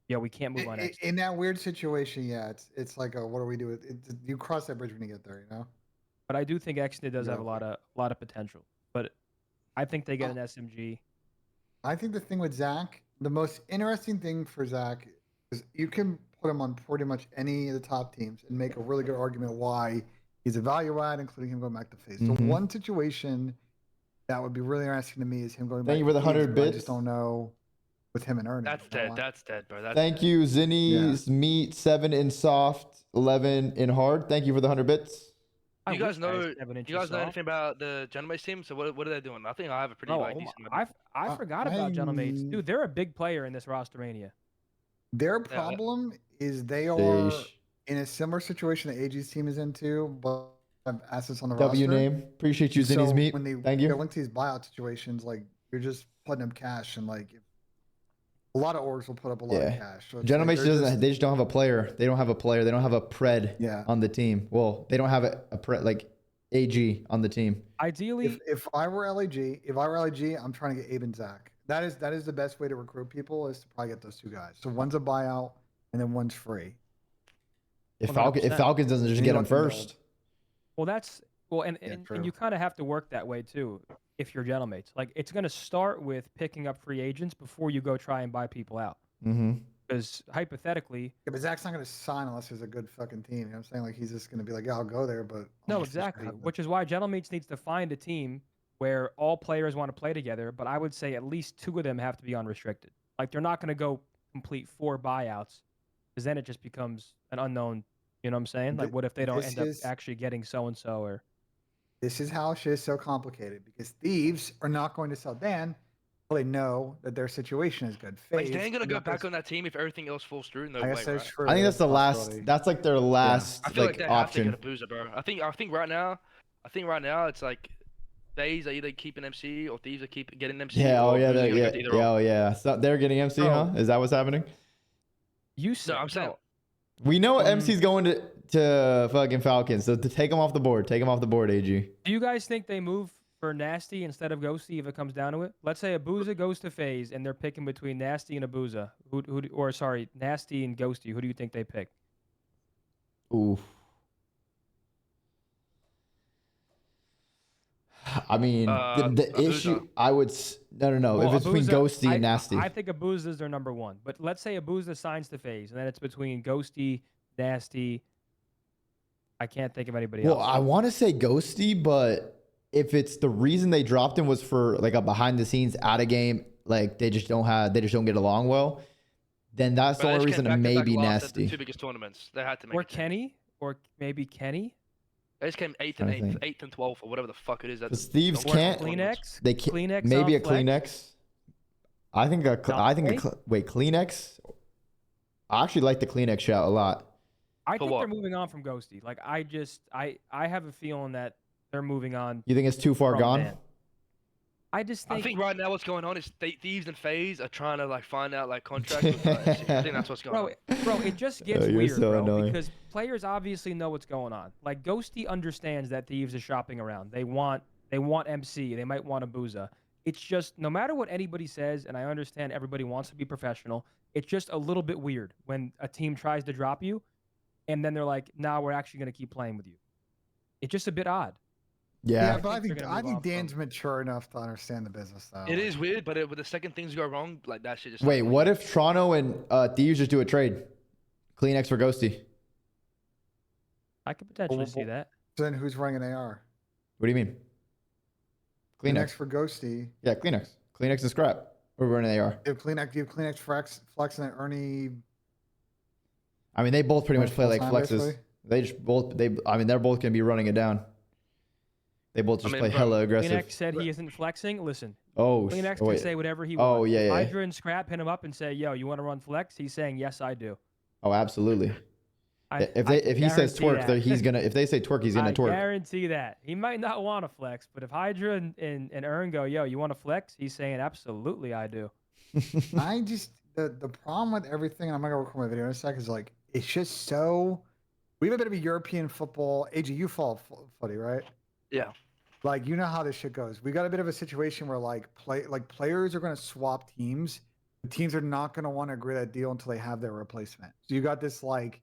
yeah, we can't move on Xnid. In that weird situation, yeah, it's like, what do we do? You cross that bridge when you get there, you know. But I do think Xnid does have a Yeah. lot of potential. But I think they get an SMG. I think the thing with Zach, the most interesting thing for Zach is you can put him on pretty much any of the top teams and make a really good argument why he's a value add, including him going back to Faze. Mhm. So one situation that would be really interesting to me is him going back Thank you to for the Thieves, 100 but I bits. just don't know. with him and Ernie. That's dead. That's dead, bro. That's Thank dead. you, Zinnies Meat 7 in soft, 11 in hard. Thank you for the 100 bits. I You guys wish I had know? 7 You inches guys know soft. anything about the Gentlemates team? So what are they doing? I think I have a pretty Bro, like oh decent. my, I forgot about Gentlemates. Dude, they're a big player in this Rostermania. Their problem is they are Sheesh. in a similar situation that AG's team is into, but have assets on the W roster. name. Appreciate you, Zinnies So Meat. when they Thank get you. linked to these buyout situations, like you're just putting up cash, and like a lot of orgs will put up a lot of cash. So Gentlemates like doesn't. They just don't have a player. They don't have a player. They don't have a pred Yeah. on the team. Well, they don't have a pred like AG on the team. Ideally, if I were LAG, I'm trying to get Abe and Zach. That is the best way to recruit people, is to probably get those two guys. So one's a buyout and then one's free. If 100%. Falcons doesn't just You get want them them first. well, and true. you kind of have to work that way too. If you're Gentlemates, like it's going to start with picking up free agents before you go try and buy people out. Mm-hmm. Because hypothetically, Yeah, but Zach's not going to sign unless there's a good fucking team. You know what I'm saying? Like he's just going to be like, yeah, I'll go there, but no, exactly. Which is why Gentlemates needs to find a team where all players want to play together. But I would say at least 2 of them have to be unrestricted. Like they're not going to go complete 4 buyouts, because then it just becomes an unknown. You know what I'm saying? Like, what if they don't end up actually getting so and so? Or this is how shit is so complicated, because Thieves are not going to sell Dan until they know that their situation is good. Is Dan gonna go back on that team if everything else falls through? No way, right? True. I think that's the last. That's like their last I feel like they have to option. get a boozer, bro. I think right now it's like Faze are either keeping MC or Thieves are getting MC. Yeah. Oh yeah. Boozer's Yeah. gonna get Yeah. Oh yeah. So they're getting MC, huh? Is that what's happening? you said, No, I'm saying. We know MC's going to fucking Falcons, so to take him off the board. Take him off the board, AG. Do you guys think they move for Nasty instead of Ghosty if it comes down to it? Let's say Abuza goes to Faze and they're picking between Nasty and Abuza. Nasty and Ghosty. Who do you think they pick? Ooh. I mean, the issue I would no. Well, if it's between Ghosty and Nasty, I think Abuza's their number 1. But let's say Abuza signs to Faze, and then it's between Ghosty, Nasty. I can't think of anybody else. Well, I want to say Ghosty, but if it's the reason they dropped him was for like a behind the scenes out of game, like they just don't get along well, then that's the only reason it may be Nasty. The 2 biggest tournaments. They had to make or Kenny, or maybe Kenny. They just came 8th and 8th and 12th or whatever the fuck it is. Because Thieves can't. Kleenex. They can't. Kleenex Maybe a Flex? Kleenex. I think wait, Kleenex. I actually like the Kleenex shout a lot. I think they're moving on from Ghosty. Like I have a feeling that they're moving on. You think it's too far gone? Dan. I think right now what's going on is Thieves and Faze are trying to like find out like contracts. With, I think that's what's going on. Bro, it just gets you're weird, so bro. annoying. Because players obviously know what's going on. Like Ghosty understands that Thieves is shopping around. They want MC. They might want a Booza. It's just no matter what anybody says, and I understand everybody wants to be professional. It's just a little bit weird when a team tries to drop you, and then they're like, "Nah, we're actually gonna keep playing with you." It's just a bit odd. Yeah, but I think Dan's mature enough to understand the business though. It is weird, but with the second things go wrong, like that shit just. Wait, what if Toronto and Thieves just do a trade? Kleenex for Ghosty. I could potentially see that. Then who's running an AR? What do you mean? Kleenex for Ghosty. Yeah, Kleenex. Kleenex and Scrap. We're running AR. You have Kleenex Flex and Ernie. I mean, they both pretty much play like flexes. Basically. They're both gonna be running it down. They both just play hella aggressive. Kleenex said he isn't flexing. Listen. Oh, Kleenex can say whatever he wants. Oh, yeah. Hydra and Scrap hit him up and say, "Yo, you want to run flex?" He's saying, "Yes, I do." Oh, absolutely. If he says twerk, he's gonna. If they say twerk, he's gonna twerk. I guarantee that. He might not want to flex, but if Hydra and Ern go, "Yo, you want to flex?" He's saying, "Absolutely, I do." The problem with everything, and I'm gonna record my video in a sec, is like it's just so. We have a bit of a European football. AG, you follow footy, right? Yeah. Like you know how this shit goes. We got a bit of a situation where players are gonna swap teams. The teams are not gonna want to agree that deal until they have their replacement. So you got this like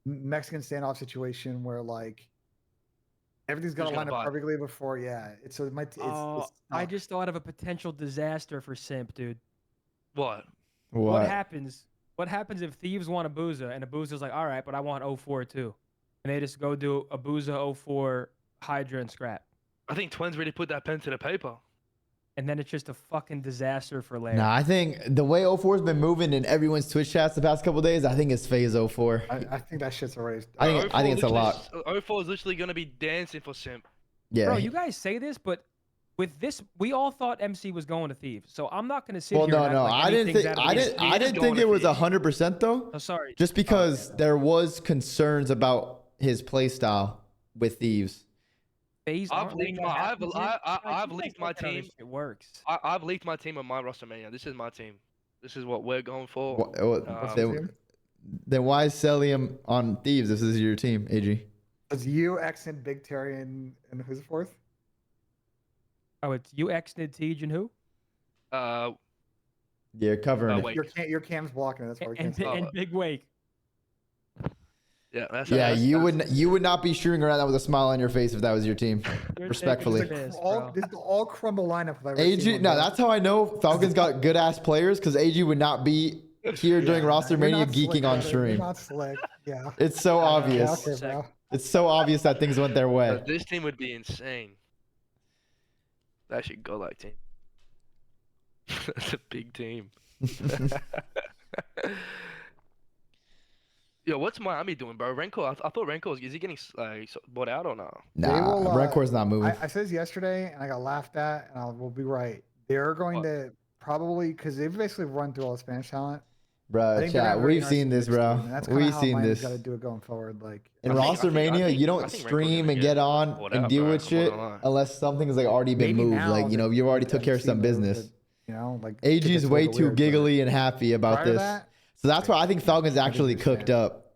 Mexican standoff situation where like everything's got to line up perfectly before. Yeah, it's I just thought of a potential disaster for Simp, dude. What happens? What happens if Thieves want a Booza and a Booza's like, all right, but I want 04 too, and they just go do a Booza 04 Hydra and Scrap? I think Twins really put that pen to the paper. and then it's just a fucking disaster for later. Nah, I think the way 04's been moving in everyone's Twitch chats the past couple days, I think it's Faze 04. I think that shit's already. I think it's a lot. 04 is literally gonna be dancing for simp. Yeah. Bro, you guys say this, but with this, we all thought MC was going to Thieves, so I'm not gonna sit Well, here. no, and no, act like I didn't anything's think out of the I didn't think it was Thieves. 100% though. Oh, sorry. Just because there was concerns about his play style with Thieves. Faze I've aren't letting leaked that my- happen, dude. Like, I've you guys leaked my look at how this team. shit works. I've leaked my team on my Rostermania. This is my team. This is what we're going for. Then why is Cellium on Thieves? This is your team, AG. It's you, Exit, Big Terry, and who's the fourth? Oh, it's you, Xnid, Tej, and who? Yeah, covering it. Wait. Your cam's blocking it. That's why we And, can't see. and Big Wake. Yeah, that's Yeah, that's- you would not be shooting around that with a smile on your face if that was your team. You're Respectfully. taking the piss, All bro. this is all crumble lineup. I've ever AG, seen no, one, bro. that's how I know Falcons got good ass players because AG would not be here during Yeah, Rostermania you're not geeking slick, on brother. stream. You're not slick. Yeah. It's so Yeah, obvious. okay, bro. It's so obvious that things went their way. This team would be insane. That should go like team. That's a big team. Yo, what's Miami doing, bro? Renko, I thought Renko is he getting bought out or not? Nah, will, Renkor's not moving. I said this yesterday, and I got laughed at, and I will be right. They're going What? to probably because they've basically run through all the Spanish talent. I Bro, think they're chat, not very we've nice seen to this, mix bro. team, and that's kinda We've how seen Miami's this. got to do it going forward. Like In I think- Rostermania, you I don't think Renko's stream gonna and get get on bought and out, deal bro. with I'm shit not gonna lie. unless something's like already been maybe moved. now Like, you know, you already that took care of we've some seen those business. that, you know, like AG's tickets a way little too weird, but giggly and happy about prior to this. that, So that's why I think Falcons I actually didn't cooked understand. up.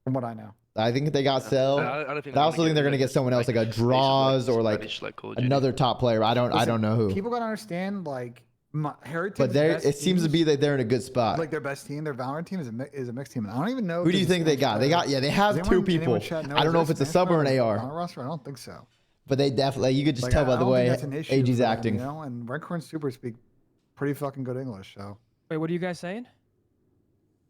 from what I know. I think they got Cell. I don't think But I also think they're gonna get someone else, like a Draws or like another top player. I don't know who. People gotta understand, like Heritage. But it seems to be that they're in a good spot. like their best team. Their Valorant team is a mixed team. And I don't even know. Who do you think they got? They have Does two anyone- people. anyone chat know I don't know is if it's a Spanish sub or an player AR, on a roster? I don't think so. but they definitely, you could just Like, tell I by the don't think way that's an issue AG's for them, acting. You know, and Renko and Super speak pretty fucking good English. So Wait, what are you guys saying?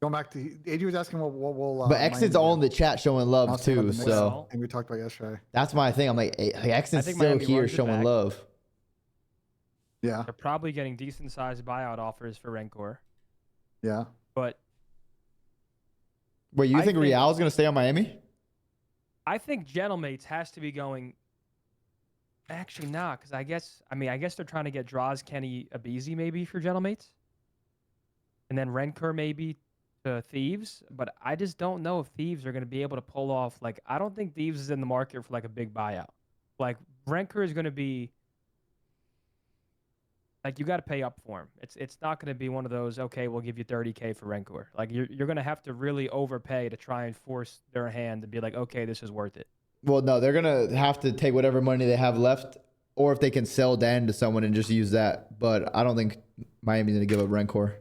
going back to AG was asking what will. But Exton's all in the chat showing love I'll say about too, the mix so thing we talked about yesterday. that's my thing. I'm like, Exton's think still Miami here runs it showing back. love. Yeah, They're probably getting decent sized buyout offers for Rencor, yeah. but Wait, you I think think- Real's gonna stay on Miami? I think Gentlemates has to be going. Actually, not because I guess they're trying to get Draws, Kenny, Abizi maybe for Gentlemates, and then Rencor maybe to Thieves. But I just don't know if Thieves are going to be able to pull off. Like, I don't think Thieves is in the market for like a big buyout. Like Rencor is going to be like you got to pay up for him. It's not going to be one of those. Okay, we'll give you $30K for Rencor. Like you're going to have to really overpay to try and force their hand to be like, okay, this is worth it. Well, no, they're gonna have to take whatever money they have left, or if they can sell Dan to someone and just use that. But I don't think Miami's gonna give up Rencor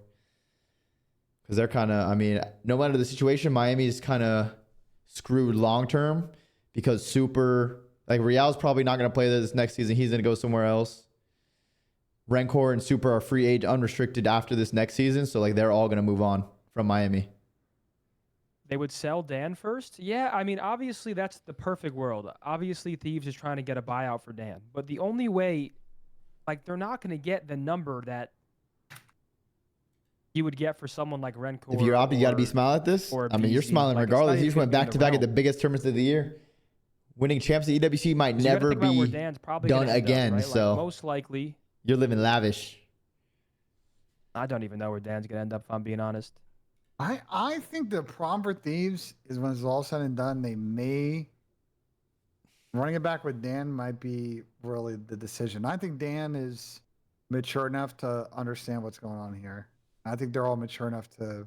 because they're kind of. I mean, no matter the situation, Miami's kind of screwed long term because Super like Real's probably not gonna play this next season. He's gonna go somewhere else. Rencor and Super are free agent, unrestricted after this next season, so like they're all gonna move on from Miami. They would sell Dan first? Yeah, I mean, obviously that's the perfect world. Obviously Thieves is trying to get a buyout for Dan. But the only way, like, they're not going to get the number that you would get for someone like Rencor. If you're up, you got to be or- smiling at this. or I mean, you're BZ. smiling Like, it's not regardless. You even just went gonna be in back the to back at the realm. biggest tournaments of the year. Winning champs at EWC might 'Cause you gotta never think about where be. Dan's probably done gonna end up, again, right? so- Like, most likely, You're living lavish. I don't even know where Dan's going to end up, if I'm being honest. I think the problem for Thieves is when it's all said and done, they may running it back with Dan might be really the decision. I think Dan is mature enough to understand what's going on here. I think they're all mature enough to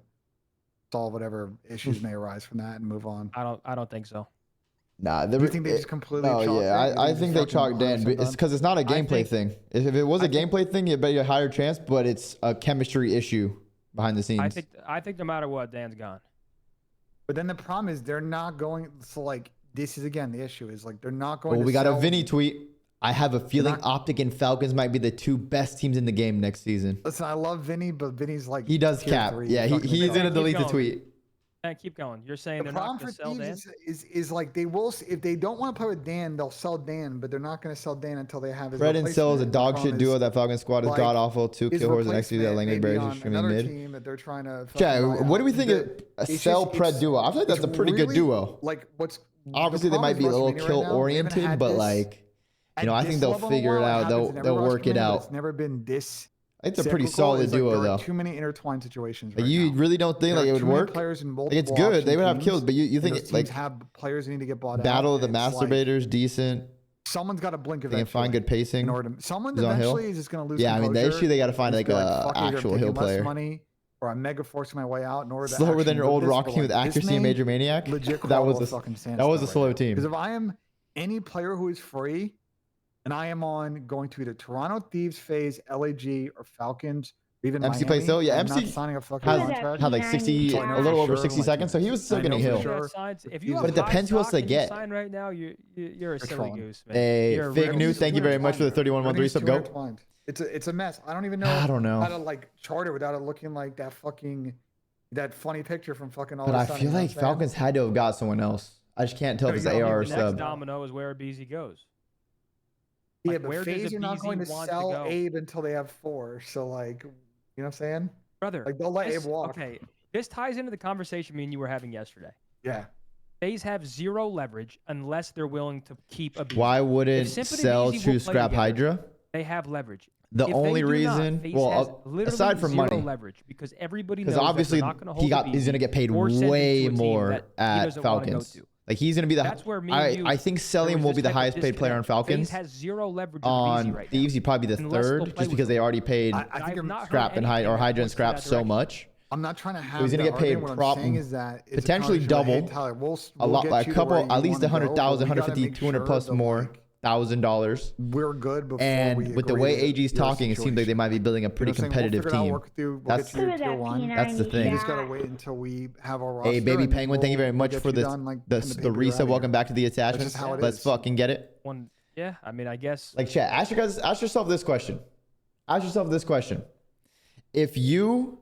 solve whatever issues may arise from that and move on. I don't think so. Nah, Do you think they just completely? No, chalk yeah, it? I Just think they fucking chalk Dan. 100% It's done? because it's not a gameplay thing. If it was a I think- gameplay thing, you bet you a higher chance. But it's a chemistry issue behind the scenes. I think no matter what, Dan's gone. But then the problem is they're not going. So like this is again the issue is like they're not going. Well, to we got a sell- Vinny tweet. I have a feeling not- Optic and Falcons might be the two best teams in the game next season. Listen, I love Vinny, but Vinny's like He does tier cap. 3. Yeah, Fucking he's retarded. gonna Keep delete the going. tweet. Keep going. You're saying The they're not problem going for to sell Dan? Thieves is like they will if they don't want to play with Dan, they'll sell Dan, but they're not going to sell Dan until they have his Fred and Cell is a replacement. The dog problem shit duo. is That Falcons squad is like, god awful. Two his kill hordes and XP that replacement Langley may be Bears are on extremely another mid. team that they're trying to. Yeah, fucking buy what do we out. think of a It's Cell just- Pred duo? I feel like that's a it's pretty good really, duo. Like what's Obviously, the they might be a little problem with kill Rostermania right now, they haven't oriented, had but this like, at you know, I this think they'll level in a figure it while. out. happens in every They'll work it Rostermania, but out. It's never been this. I think it's a pretty cyclical. solid It's like duo, there are though. too many intertwined situations. Like, Right you now. really don't think There like are it would too many work? Players in Like, multiple it's good. They option would have teams, kills, but you and think those it, like teams have players that need to get bought out. Battle of the and it's like, Masturbators, decent. someone's got to blink They eventually. can find good pacing. In order to, someone He's on hill. eventually is just going to lose. Yeah, I mean, the composure. issue they got to find It's like gonna be a fuck it, I'm actual taking hill less player. money, or I'm mega forcing my way out in order to Slower than actually your do old this, rock but, team with like, this accuracy and may Major Maniac. legit That was a a fucking that was a slow team. Because if I am any player who is free, and I am on going to either Toronto Thieves, Faze, LAG, or Falcons, or even MC Miami, plays still. Yeah, I'm not MC signing a fucking has contract. had like 60, So I a know little for over sure, 60 like, seconds, so he was still I know getting for hill. sure. If you But have it depends who else they high stock and you get. sign right now, you're a silly trolling. goose, man. Hey, You're a Fig real News, goose. thank you very much for the 31-1-3 Everything's sub. too Go. intertwined. It's a mess. I don't even know. I don't know. how to like chart it without it looking like that funny picture from fucking all. But the I Sun, feel you know like what I'm saying? Falcons had to have got someone else. I just can't tell if it's There you go. AR or The next sub. domino is where BZ goes. Yeah, Like, but where does Faze, a you're not BZ going to want to sell go? Abe until they have 4. So like, you know what I'm saying? Brother, Like they'll let Abe this- walk. Okay, this ties into the conversation me and you were having yesterday. Yeah. Faze have zero leverage unless they're willing to keep a BZ. Why wouldn't If Simp and Cell BZ will choose play Scrap together, Hydra? They have leverage. The If they only do not, reason, FaZe well, has literally aside from zero money, leverage because everybody knows because obviously that they're not going to hold he's gonna get paid or send him to way a team more that he at doesn't wanna go Falcons. to. Like he's gonna be the. That's where me and you, I think there Cellium was will this be the type of highest paid player on disconnect. FaZe Falcons. has zero leverage with On BZ right Thieves, now. he'd probably be the Unless they'll third, play just because with they him. already paid I think I've you're not heard Scrap and anything or that Hydra and points in Scrap that so direction. much. I'm not trying to have. he's gonna that get paid argument. What I'm saying prop- is that it's a potentially conversation where, hey, double, Tyler, we'll A lot, get like a you to where couple, you at least wanna go, 100,000, but we gotta 150, make 200 sure plus that, more like, $1,000. we're good before And we with the agree way to AG's your talking, it seems like they situation. might be building a You know pretty what I'm saying? competitive We'll figure it out, team. work with you, we'll That's- get you to Look at tier that 1. That's the P90 thing. You just gotta shot. wait until we have our roster. Hey, Baby and then Penguin, thank you very we'll much get for you the done, like, in the paper out resub. of Welcome here. back to the attachments. just how it Let's is. fucking get it. Yeah, I mean, I guess. Like, chat, ask yourself this question. Ask yourself this question. If you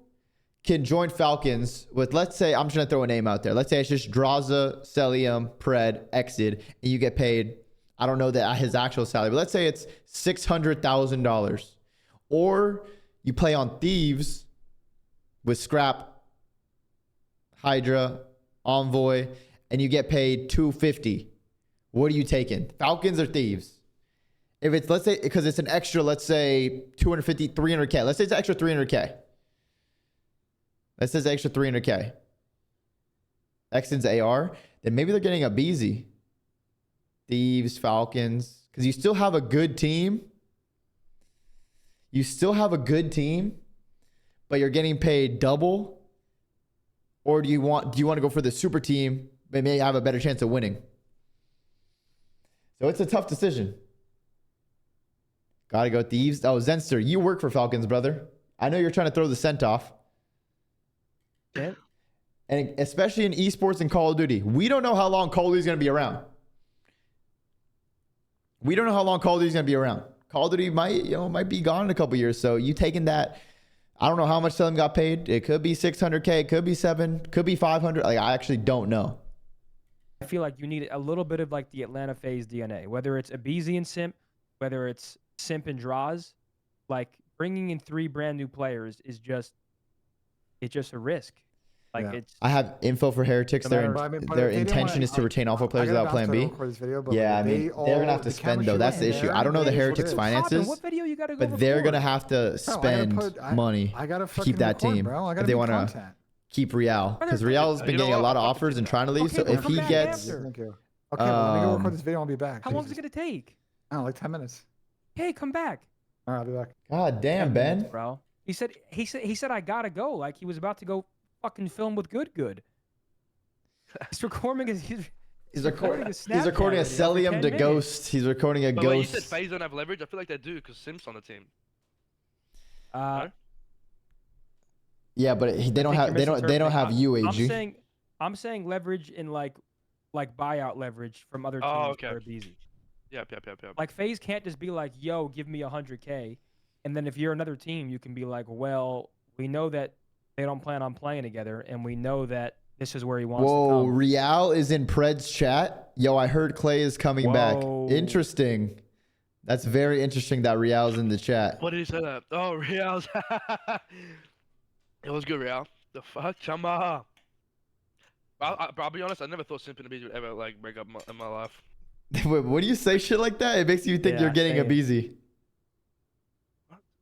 can join Falcons with, let's say, I'm just going to throw a name out there. Let's say it's just Draza, Cellium, Pred, Exid, and you get paid, I don't know his actual salary, but let's say it's $600,000. Or you play on Thieves with Scrap, Hydra, Envoy, and you get paid $250. What are you taking? Falcons or Thieves? If it's, let's say, because it's an extra, let's say 250, 300K. Let's say it's an extra 300K. Let's say it's an extra 300K. Exton's AR. Then maybe they're getting a BZ. Thieves, Falcons. Because you still have a good team. You still have a good team, but you're getting paid double. Or do you want to go for the super team, but may have a better chance of winning? So it's a tough decision. Gotta go Thieves. Oh, Zenster, you work for Falcons, brother. I know you're trying to throw the scent off. Yeah. And especially in esports and Call of Duty. We don't know how long Call of Duty is going to be around. We don't know how long Call of Duty is going to be around. Call of Duty might be gone in a couple years. So you taking that, I don't know how much Cellium got paid. It could be 600K, it could be 7, could be 500. Like, I actually don't know. I feel like you need a little bit of like the Atlanta Faze DNA, whether it's a BZ and Simp, whether it's Simp and Draws. Like, bringing in 3 brand new players is just a risk. Like, Yeah. it's I have info for Heretics. No matter- Their, But I mean, but their if they didn't intention wanna- is to retain all 4 players I gotta without plan bounce B. to record this video, but Yeah, I like, mean, they they're all- going to have to the spend, though. chemistry That's the was issue. there, I don't know the it is what Heretics it is. finances, What video you gotta go but they're record? going to have to Bro, I gotta spend put- money I gotta to fucking keep that record, team bro. I if gotta they make want to content. keep Real. Because Real's been You know getting a what? lot of I'll offers and trying to leave. Okay, So well, if come he back gets... after. Thank you. Okay, well, let me go record Um, this video and I'll be back. How long is it Jesus. gonna take? I don't know, like 10 minutes. Hey, come back. All right, I'll be back. God damn, 10 Ben. minutes, bro. He said I gotta go. Like he was about to go fucking film with Good. He's recording his. He's recording a Snapchat video for Cellium 10 to minutes. Ghost. He's recording a But wait, you Ghost. said Faze don't have leverage? I feel like they do because Sim's on the team. Yeah, but they don't I have think you're they don't have misinterpreting. UAG. I'm saying leverage in like buyout leverage from other teams Oh, okay. that are easy. Yep. Like FaZe can't just be like, yo, give me 100K, and then if you're another team, you can be like, well, we know that they don't plan on playing together, and we know that this is where he wants to Whoa, come. Real is in Pred's chat. Yo, I heard Clay is coming back. Whoa. Interesting. That's very interesting that Real's in the chat. What did he say that? Oh, Real's. It was good, Real. The fuck, Chamba. I'll be honest. I never thought Simping Abizi would ever like break up in my life. Wait, when you say shit like that, it makes you think Yeah, you're getting a same. Beezy.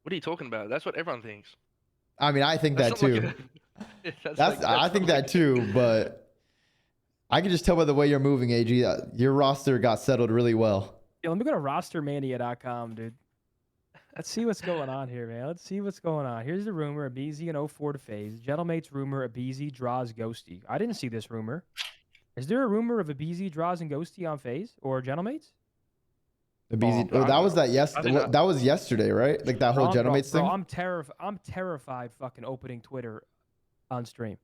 What are you talking about? That's what everyone thinks. I mean, I think that That's not too. like I think that too, but I can just tell by the way you're moving, AG. Your roster got settled really well. Yeah, let me go to rostermania.com, dude. Let's see what's going on here, man. Let's see what's going on. Here's the rumor: Abizi in 04 to Faze. Gentlemate's rumor: Abizi draws Ghosty. I didn't see this rumor. Is there a rumor of Abizi draws and Ghosty on Faze or Gentlemates? The Beezy. Oh, that was that think that was yesterday, right? Like that whole Gentlemates thing. Bro, I'm terrified fucking opening Twitter on stream.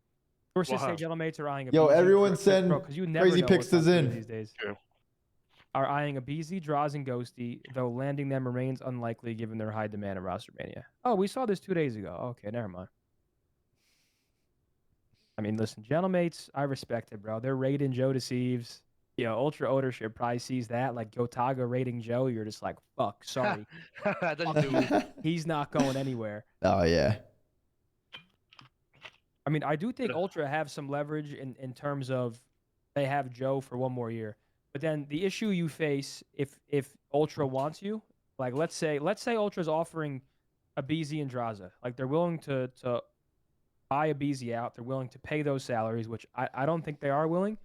Sources say Gentlemates are eyeing a Yo, Abizi. everyone send bro, 'cause you never crazy know picks what's on in. Twitter these days. True. Are eyeing a Abizi, draws, and Ghosty, though landing them remains unlikely given their high demand in Rostermania. Oh, we saw this 2 days ago. Okay, never mind. I mean, listen, Gentlemates, I respect it, bro. They're raiding Joe to Thieves. Ultra ownership probably sees that. Like Gotaga raiding Joe, you're just like, fuck, sorry. That's doable. He's not going anywhere. Oh yeah. I mean, I do think Ultra have some leverage in terms of they have Joe for one more year. But then the issue you face if Ultra wants you, like let's say Ultra's offering Abizi and Draza. Like they're willing to buy Abizi out. They're willing to pay those salaries, which I don't think they are willing.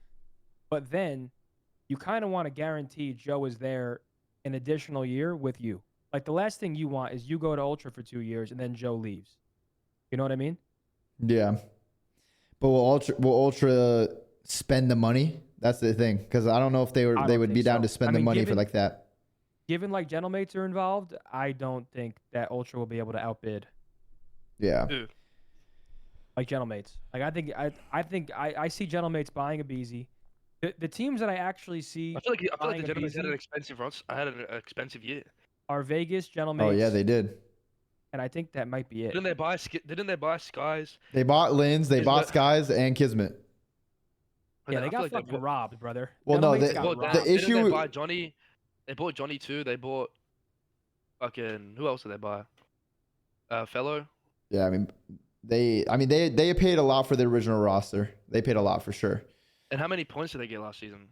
But then you kind of want to guarantee Joe is there an additional year with you. Like the last thing you want is you go to Ultra for 2 years and then Joe leaves. You know what I mean? Yeah. But will Ultra spend the money? That's the thing, because I don't know if they would be down to spend the money for like that. Given like Gentlemates are involved, I don't think that Ultra will be able to outbid. Yeah. Like Gentlemates. Like I see Gentlemates buying a Abizi. The teams that I actually see I feel like the Gentlemates had Abizi an expensive runs. I had an expensive year. are Vegas, Gentlemates. Oh yeah, they did. And I think that might be it. Didn't they buy Skies? They bought Lins, they bought Kismet. Skies, and Kismet. Yeah, I they feel got like fucking robbed, brother. Well, no, Gentlemates they- got well, robbed. the issue- Didn't they buy Johnny? They bought Johnny too. They bought fucking who else did they buy? Fellow. Yeah, I mean they paid a lot for the original roster. They paid a lot for sure. And how many points did they get last season?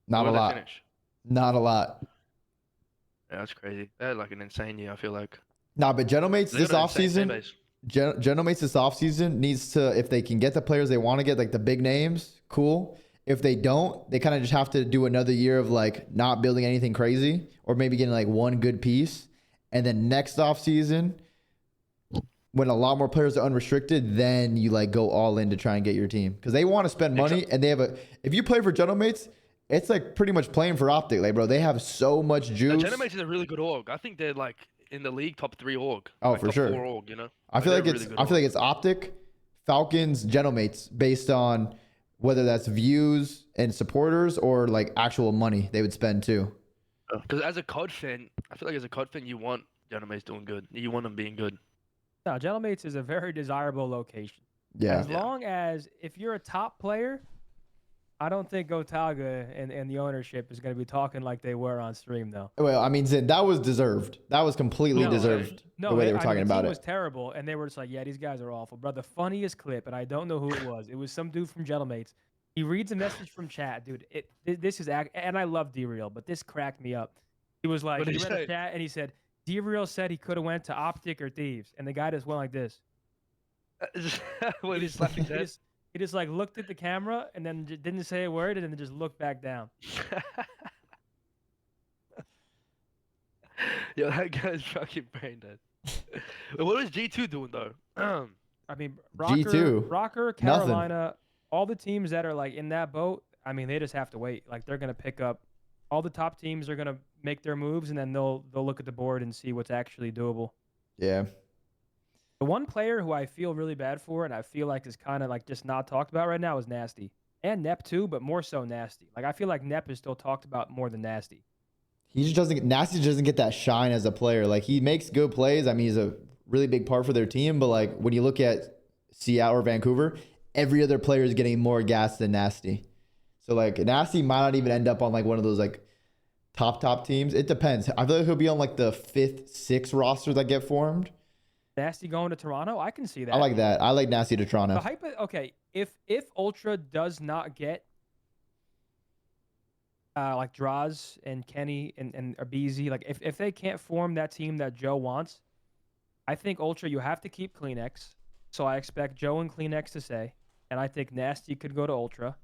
Not Where a did they lot. finish? Not a lot. Yeah, that's crazy. They had like an insane year. I feel like. Nah, but Gentlemates They this got an insane fan offseason, base. Gentlemates this offseason needs to, if they can get the players they want to get, like the big names, cool. If they don't, they kind of just have to do another year of like not building anything crazy, or maybe getting like one good piece. And then next offseason, when a lot more players are unrestricted, then you like go all in to try and get your team. Because they want to spend money, and they have if you play for Gentlemates, it's like pretty much playing for Optic. Like, bro, they have so much juice. Gentlemates is a really good org. I think they're like in the league top 3 org. Oh, like for top sure. 4 org, you know. I feel like they're a it's really good org. it's Optic, Falcons, Gentlemates, based on whether that's views and supporters or like actual money they would spend too. Because as a COD fan, I feel like as a COD fan, you want Gentlemates doing good. You want them being good. No, Gentlemates is a very desirable location. Yeah. As long as if you're a top player, I don't think Gotaga and the ownership is going to be talking like they were on stream, though. Well, I mean, Zin, that was deserved. That was completely No, deserved. the way they were talking the about team it. was terrible, and they were just like, yeah, these guys are awful. Bro, the funniest clip, and I don't know who it was. It was some dude from Gentlemates. He reads a message from chat, dude. This is and I love D-Real, but this cracked me up. He was like, What did he he read a say? chat, and he said, D-Real said he could have went to Optic or Thieves, and the guy just went like this. When he's slapping He head. he just like looked at the camera and then didn't say a word and then just looked back down. Yo, that guy's fucking brain dead. What is G2 doing though? I mean, Rocker, G2, Rocker, nothing. Carolina, all the teams that are like in that boat. I mean, they just have to wait. Like they're gonna pick up. All the top teams are gonna make their moves and then they'll look at the board and see what's actually doable. Yeah. The one player who I feel really bad for and I feel like is kind of like just not talked about right now is Nasty. And Nep too, but more so Nasty. Like I feel like Nep is still talked about more than Nasty. He just doesn't. Nasty doesn't get that shine as a player. Like he makes good plays. I mean, he's a really big part for their team. But like when you look at Seattle or Vancouver, every other player is getting more gas than Nasty. So like Nasty might not even end up on like one of those like top teams. It depends. I feel like he'll be on like the 5th, 6th roster that get formed. Nasty going to Toronto, I can see that. I like that. I like Nasty to Toronto. Okay, if Ultra does not get like Draws and Kenny and Abizi, like if they can't form that team that Joe wants, I think Ultra, you have to keep Kleenex. So I expect Joe and Kleenex to stay, and I think Nasty could go to Ultra.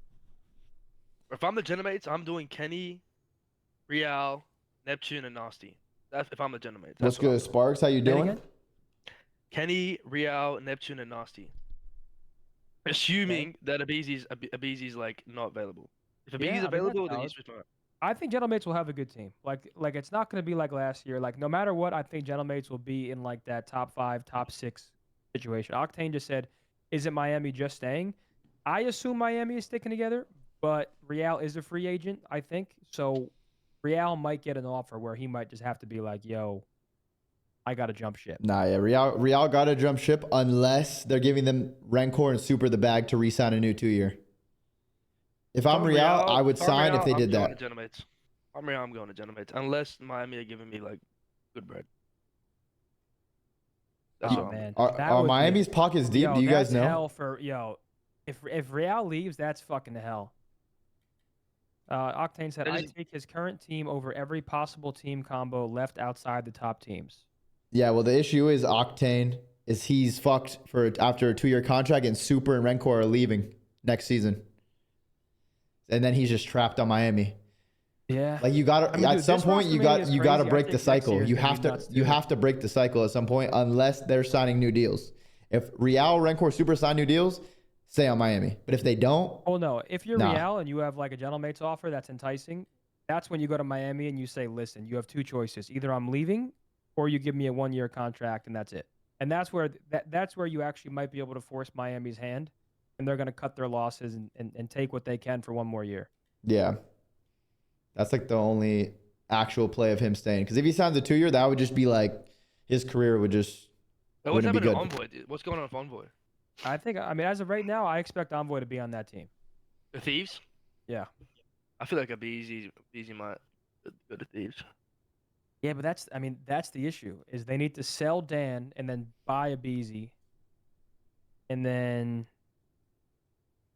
If I'm the Genomates, I'm doing Kenny, Real, Neptune, and Nasty. That's if I'm the Genomates. What's good, Sparks? How you doing? Again? Kenny, Real, Neptune, and Nasty. Assuming that Abizi's like not available. If Abizi's available, then he's just not. I think Gentlemates will have a good team. Like it's not going to be like last year. Like no matter what, I think Gentlemates will be in like that top 5, top 6 situation. Octane just said, "Isn't Miami just staying?" I assume Miami is sticking together, but Real is a free agent, I think. So Real might get an offer where he might just have to be like, "Yo, I got to jump ship." Nah, yeah, Real got to jump ship unless they're giving them Rancor and Super the bag to re-sign a new 2-year. If I'm Real, I would sign if they did that. I'm Real, I'm going to Genomates. Unless Miami are giving me like good bread. That's Oh what man, Are Miami's pockets deep? Do you guys know? Hell for if Real leaves, that's fucking hell. Octane said, "I take his current team over every possible team combo left outside the top teams." Yeah, well, the issue is Octane is he's fucked for after a 2-year contract, and Super and Rancor are leaving next season, and then he's just trapped on Miami. Yeah, like you got to at some point you got to break the cycle. You have to break the cycle at some point unless they're signing new deals. If Real, Rancor, Super sign new deals, stay on Miami. But if they don't, oh no, if you're Real and you have like a Gentlemates offer that's enticing, that's when you go to Miami and you say, "Listen, you have 2 choices. Either I'm leaving, or you give me a 1-year contract, and that's it." And that's where you actually might be able to force Miami's hand, and they're going to cut their losses and take what they can for 1 more year. Yeah. That's like the only actual play of him staying. Because if he signs a 2-year, that would just be like his career would just. What's happening to Envoy? What's going on with Envoy? I mean, as of right now, I expect Envoy to be on that team. The Thieves? Yeah. I feel like Abizi might go to Thieves. Yeah, but that's the issue is they need to sell Dan and then buy a BZ, and then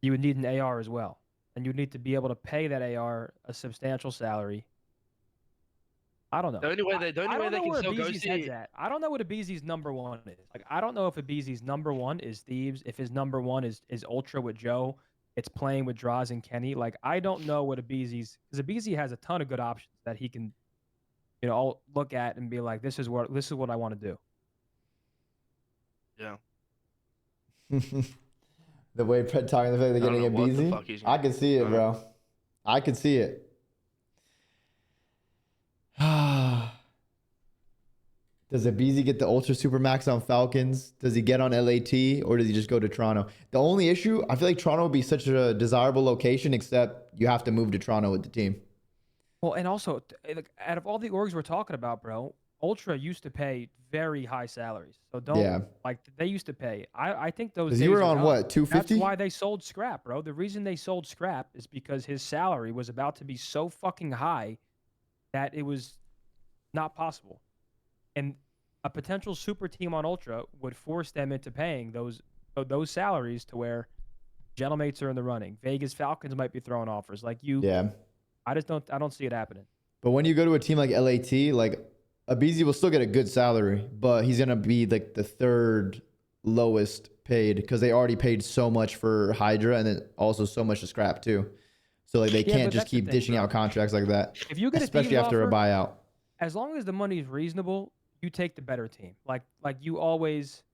you would need an AR as well, and you'd need to be able to pay that AR a substantial salary. I don't know. The only way they can still go see. I don't know what Abizi's number 1 is. Like I don't know if Abizi's number 1 is Thieves, if his number 1 is Ultra with Joe, it's playing with Draws and Kenny. Like I don't know what Abizi's, because Abizi has a ton of good options that he can. I'll look at and be like, this is what I want to do. Yeah. The way Pred talking, the fact they're getting a BZ, I can see it, bro. I can see it. Does Abizi get the Ultra Super Max on Falcons? Does he get on LAT, or does he just go to Toronto? The only issue, I feel like Toronto would be such a desirable location, except you have to move to Toronto with the team. Well, and also, out of all the orgs we're talking about, bro, Ultra used to pay very high salaries. So they used to pay. I think those days you were on what, 250? That's why they sold Scrap, bro. The reason they sold Scrap is because his salary was about to be so fucking high that it was not possible. And a potential super team on Ultra would force them into paying those salaries to where Gentlemates are in the running. Vegas Falcons might be throwing offers like you. Yeah. I don't see it happening. But when you go to a team like LAT, like Abizi will still get a good salary, but he's gonna be like the 3rd lowest paid because they already paid so much for Hydra and then also so much to Scrap too. So like they can't just keep dishing out contracts like that. If you get especially after a buyout. As long as the money is reasonable, you take the better team. Like you always.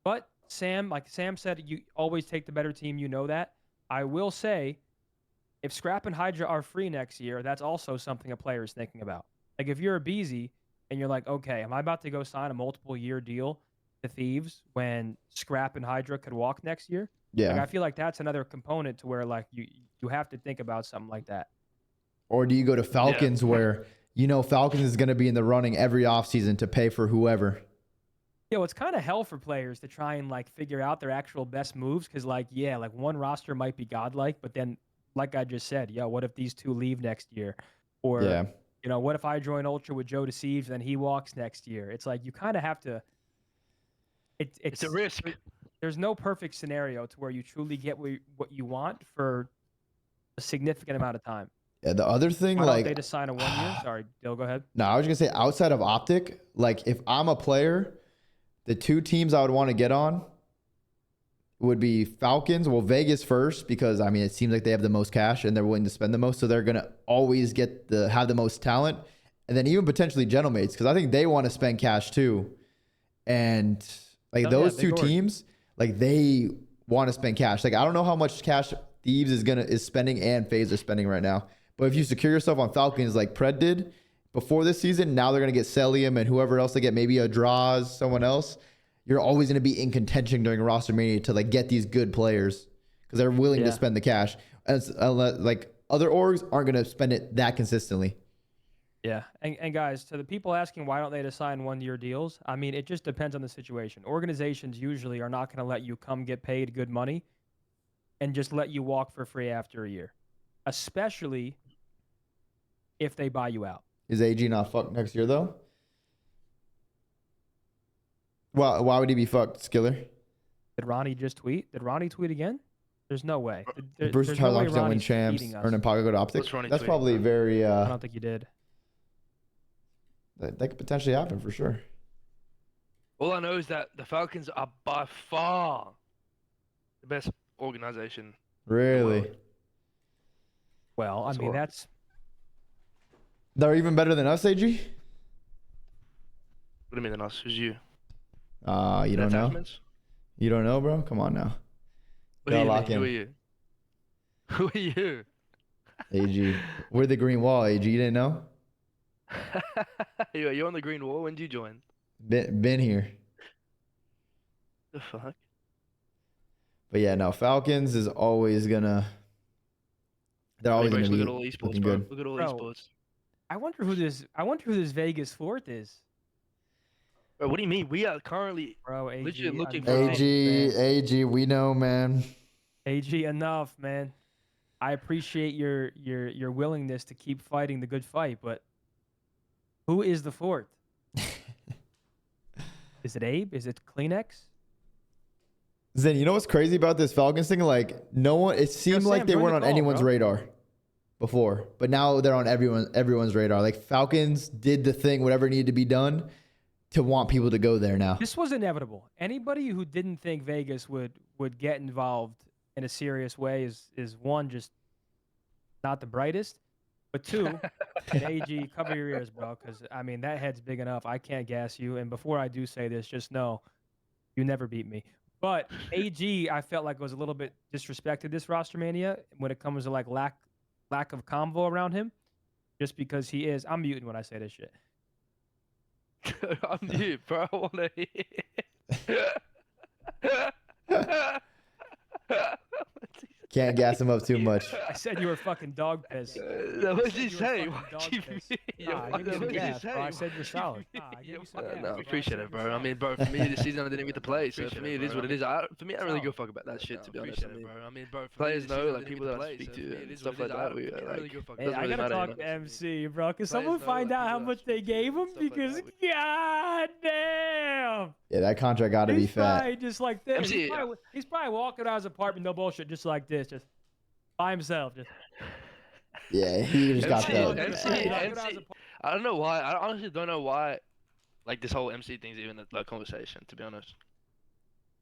But Sam said, you always take the better team. You know that. I will say, if Scrap and Hydra are free next year, that's also something a player is thinking about. Like if you're a BZ and you're like, okay, am I about to go sign a multiple-year deal to Thieves when Scrap and Hydra could walk next year? Yeah. Like I feel like that's another component to where like you have to think about something like that. Or do you go to Falcons where Falcons is going to be in the running every offseason to pay for whoever? Yo, it's kind of hell for players to try and like figure out their actual best moves because, like, yeah, like one roster might be godlike, but then, like I just said, yo, what if these two leave next year? Or, Yeah. you know, what if I join Ultra with Joe Deceives, then he walks next year? It's like you kind of have to. It's a risk. There's no perfect scenario to where you truly get what you want for a significant amount of time. Yeah, the other thing, Why like, don't they just sign a 1 year? Sorry, Dill, go ahead. no, I was gonna say outside of Optic, like if I'm a player, the two teams I would want to get on would be Falcons. Well, Vegas first because I mean it seems like they have the most cash and they're willing to spend the most, so they're gonna always have the most talent, and then even potentially Gentlemates because I think they want to spend cash too, and like those two teams, like they want to spend cash. Like I don't know how much cash Thieves is spending and Faze are spending right now, but if you secure yourself on Falcons like Pred did before this season, now they're gonna get Cellium and whoever else they get, maybe a Draws, someone else. You're always gonna be in contention during Rostermania to like get these good players because they're willing to spend the cash. And like other orgs aren't gonna spend it that consistently. Yeah, and guys, to the people asking why don't they just sign 1 year deals, I mean, it just depends on the situation. Organizations usually are not going to let you come get paid good money and just let you walk for free after a year, especially if they buy you out. Is AG not fucked next year though? Well, why would he be fucked, Skiller? Did Ronnie just tweet? Did Ronnie tweet again? There's no way. Bruce There's Charlotte no way don't win Ronnie's champs, beating us. or Napaga go to Optic. What's Ronnie That's tweeting probably about? very. I don't think he did. That could potentially happen for sure. All I know is that the Falcons are by far the best organization. Really, world. Well, I That's mean, all. that's they're even better than us, AG. What do you mean than us? Who's you? You don't know. Attachments? You don't know, bro. Come on now. What do you lock mean? in. Who are you? Who are you? AG, we're the green wall. AG, you didn't know? You're on the green wall. When did you join? Been here. The fuck? But yeah, no. Falcons is always gonna. They're always Look gonna at be all esports, looking bro. good. Look at all Bro. esports. I wonder who this Vegas fourth is. Bro, what do you mean? We are currently Bro, AG, legit looking enough, for AG, man. AG, we know, man. AG, enough, man. I appreciate your willingness to keep fighting the good fight, but who is the fourth? Is it Abe? Is it Kleenex? Zen, you know what's crazy about this Falcons thing? Like, no one. It seemed Sam, like they join weren't the on call, anyone's bro. radar before, but now they're on everyone's radar. Like Falcons did the thing, whatever needed to be done, to want people to go there now. This was inevitable. Anybody who didn't think Vegas would get involved in a serious way is one, just not the brightest, but two, and AG, cover your ears, bro, because I mean that head's big enough. I can't gas you. And before I do say this, just know you never beat me. But AG, I felt like was a little bit disrespected this Rostermania when it comes to like lack of convo around him, just because he is. I'm muting when I say this shit. I'm you, bro. I wanna hear. Can't gas him up too much. I said you were fucking dog piss. What did you say? You were What fucking did you dog piss. mean? Nah, I gave you some What did you gas, bro. I say? said you're solid. Nah, I gave you some gas, No, bro. I appreciate it, bro. I mean, bro, for me this season I didn't get to play, so for me it is what it is. For me, I don't really give a fuck about that shit, to be honest. I mean, players know, like people that I speak to and stuff like that. We like. Hey, I gotta talk to MC, bro. Can someone find out how much they gave him? Because god damn. Yeah, that contract got to be He's fat. probably just like this. MC, He's probably walking out of his apartment, no bullshit, just like this, just by himself. Just Yeah, he just got MC, that. I don't know why. I honestly don't know why. Like this whole MC thing's even a conversation. To be honest.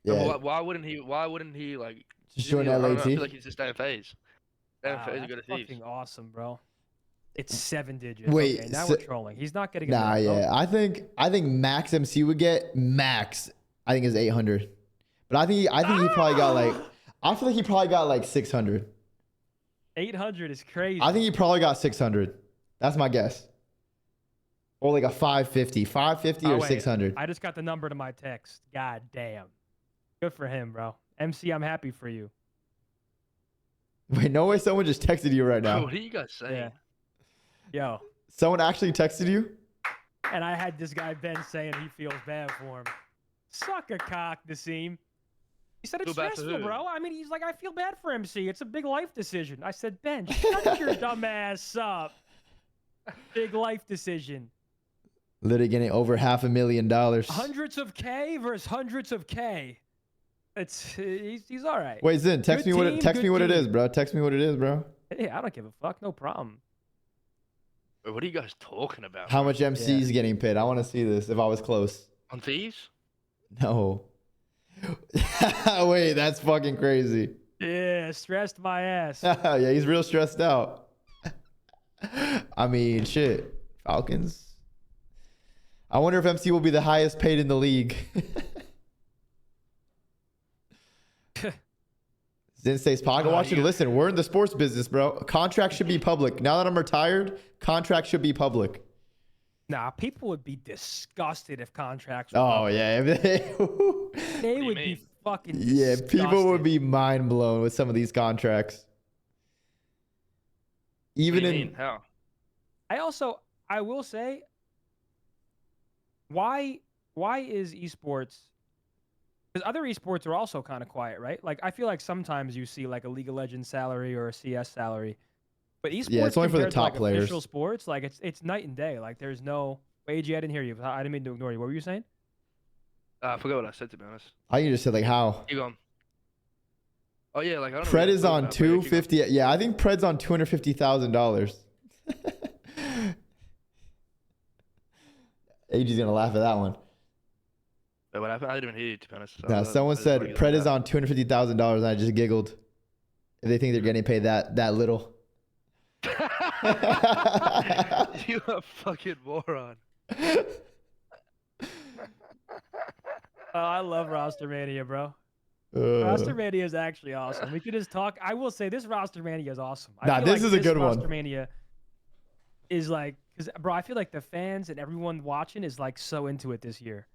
Yeah, Why wouldn't he? Why wouldn't he like? just join I don't know, I LAT. feel like he's just staying Phase. Staying wow, Phase and that's go to Thieves. fucking awesome, bro. It's 7 digits. Wait, okay, now so- we're trolling. He's not getting. Nah, a no. yeah, I think max MC would get max. I think is 800, but I think he probably got like. I feel like he probably got like 600. 800 is crazy. I think he probably got 600. That's my guess. Or like a 550 Oh, or wait. 600. I just got the number to my text. God damn. Good for him, bro. MC, I'm happy for you. Wait, no way someone just texted you right Bro, now. what are you guys saying? Yeah. Yo. Someone actually texted you? And I had this guy Ben saying he feels bad for him. Suck a cock, Nassim. He said it's Feel bad for stressful, who? bro. I mean, he's like, I feel bad for MC. It's a big life decision. I said, Ben, shut your dumb ass up. Big life decision. Literally getting over $500,000. Hundreds of K versus hundreds of K. He's all right. Wait, Zin, text Good me what team, it text me good what it is, team. bro. Text me what it is, bro. Hey, I don't give a fuck. No problem. Wait, what are you guys talking about? How much MC is getting paid? I want to see this. If I was close. On Thieves? No. Wait, that's fucking crazy. Yeah, stressed my ass. Yeah, he's real stressed out. I mean, shit. Falcons. I wonder if MC will be the highest paid in the league. Zin stays pocket watching. Listen, we're in the sports business, bro. Contracts should be public. Now that I'm retired, contracts should be public. Nah, people would be disgusted if contracts were Oh, public. yeah. They you would mean? be fucking Yeah, disgusted. people would be mind blown with some of these contracts. What do Even you in mean? How? I will say, why is esports? Because other esports are also kind of quiet, right? Like I feel like sometimes you see like a League of Legends salary or a CS salary, but esports Yeah, it's only for the compared to, top like, players. Official sports, like it's night and day. Like there's no. Wait, I didn't hear you. I didn't mean to ignore you. What were you saying? I forgot what I said, to be honest. I can just say like how You gone? Oh yeah, like I don't know. Pred what is you're on talking about, but yeah, keep 250. Yeah, I think Pred's on $250,000. AG's gonna laugh at that one. going. Wait, what happened? I didn't even hear you, to be honest. So No, someone said Pred is on $250,000, and I just giggled. If they think they're getting paid that little. You a fucking moron. Oh, I love Rostermania, bro. Rostermania is actually awesome. We could just talk. I will say this Rostermania is awesome. I Nah, feel this like is a good one. Rostermania is like, because bro, I feel like the fans and everyone watching is like so into it this year.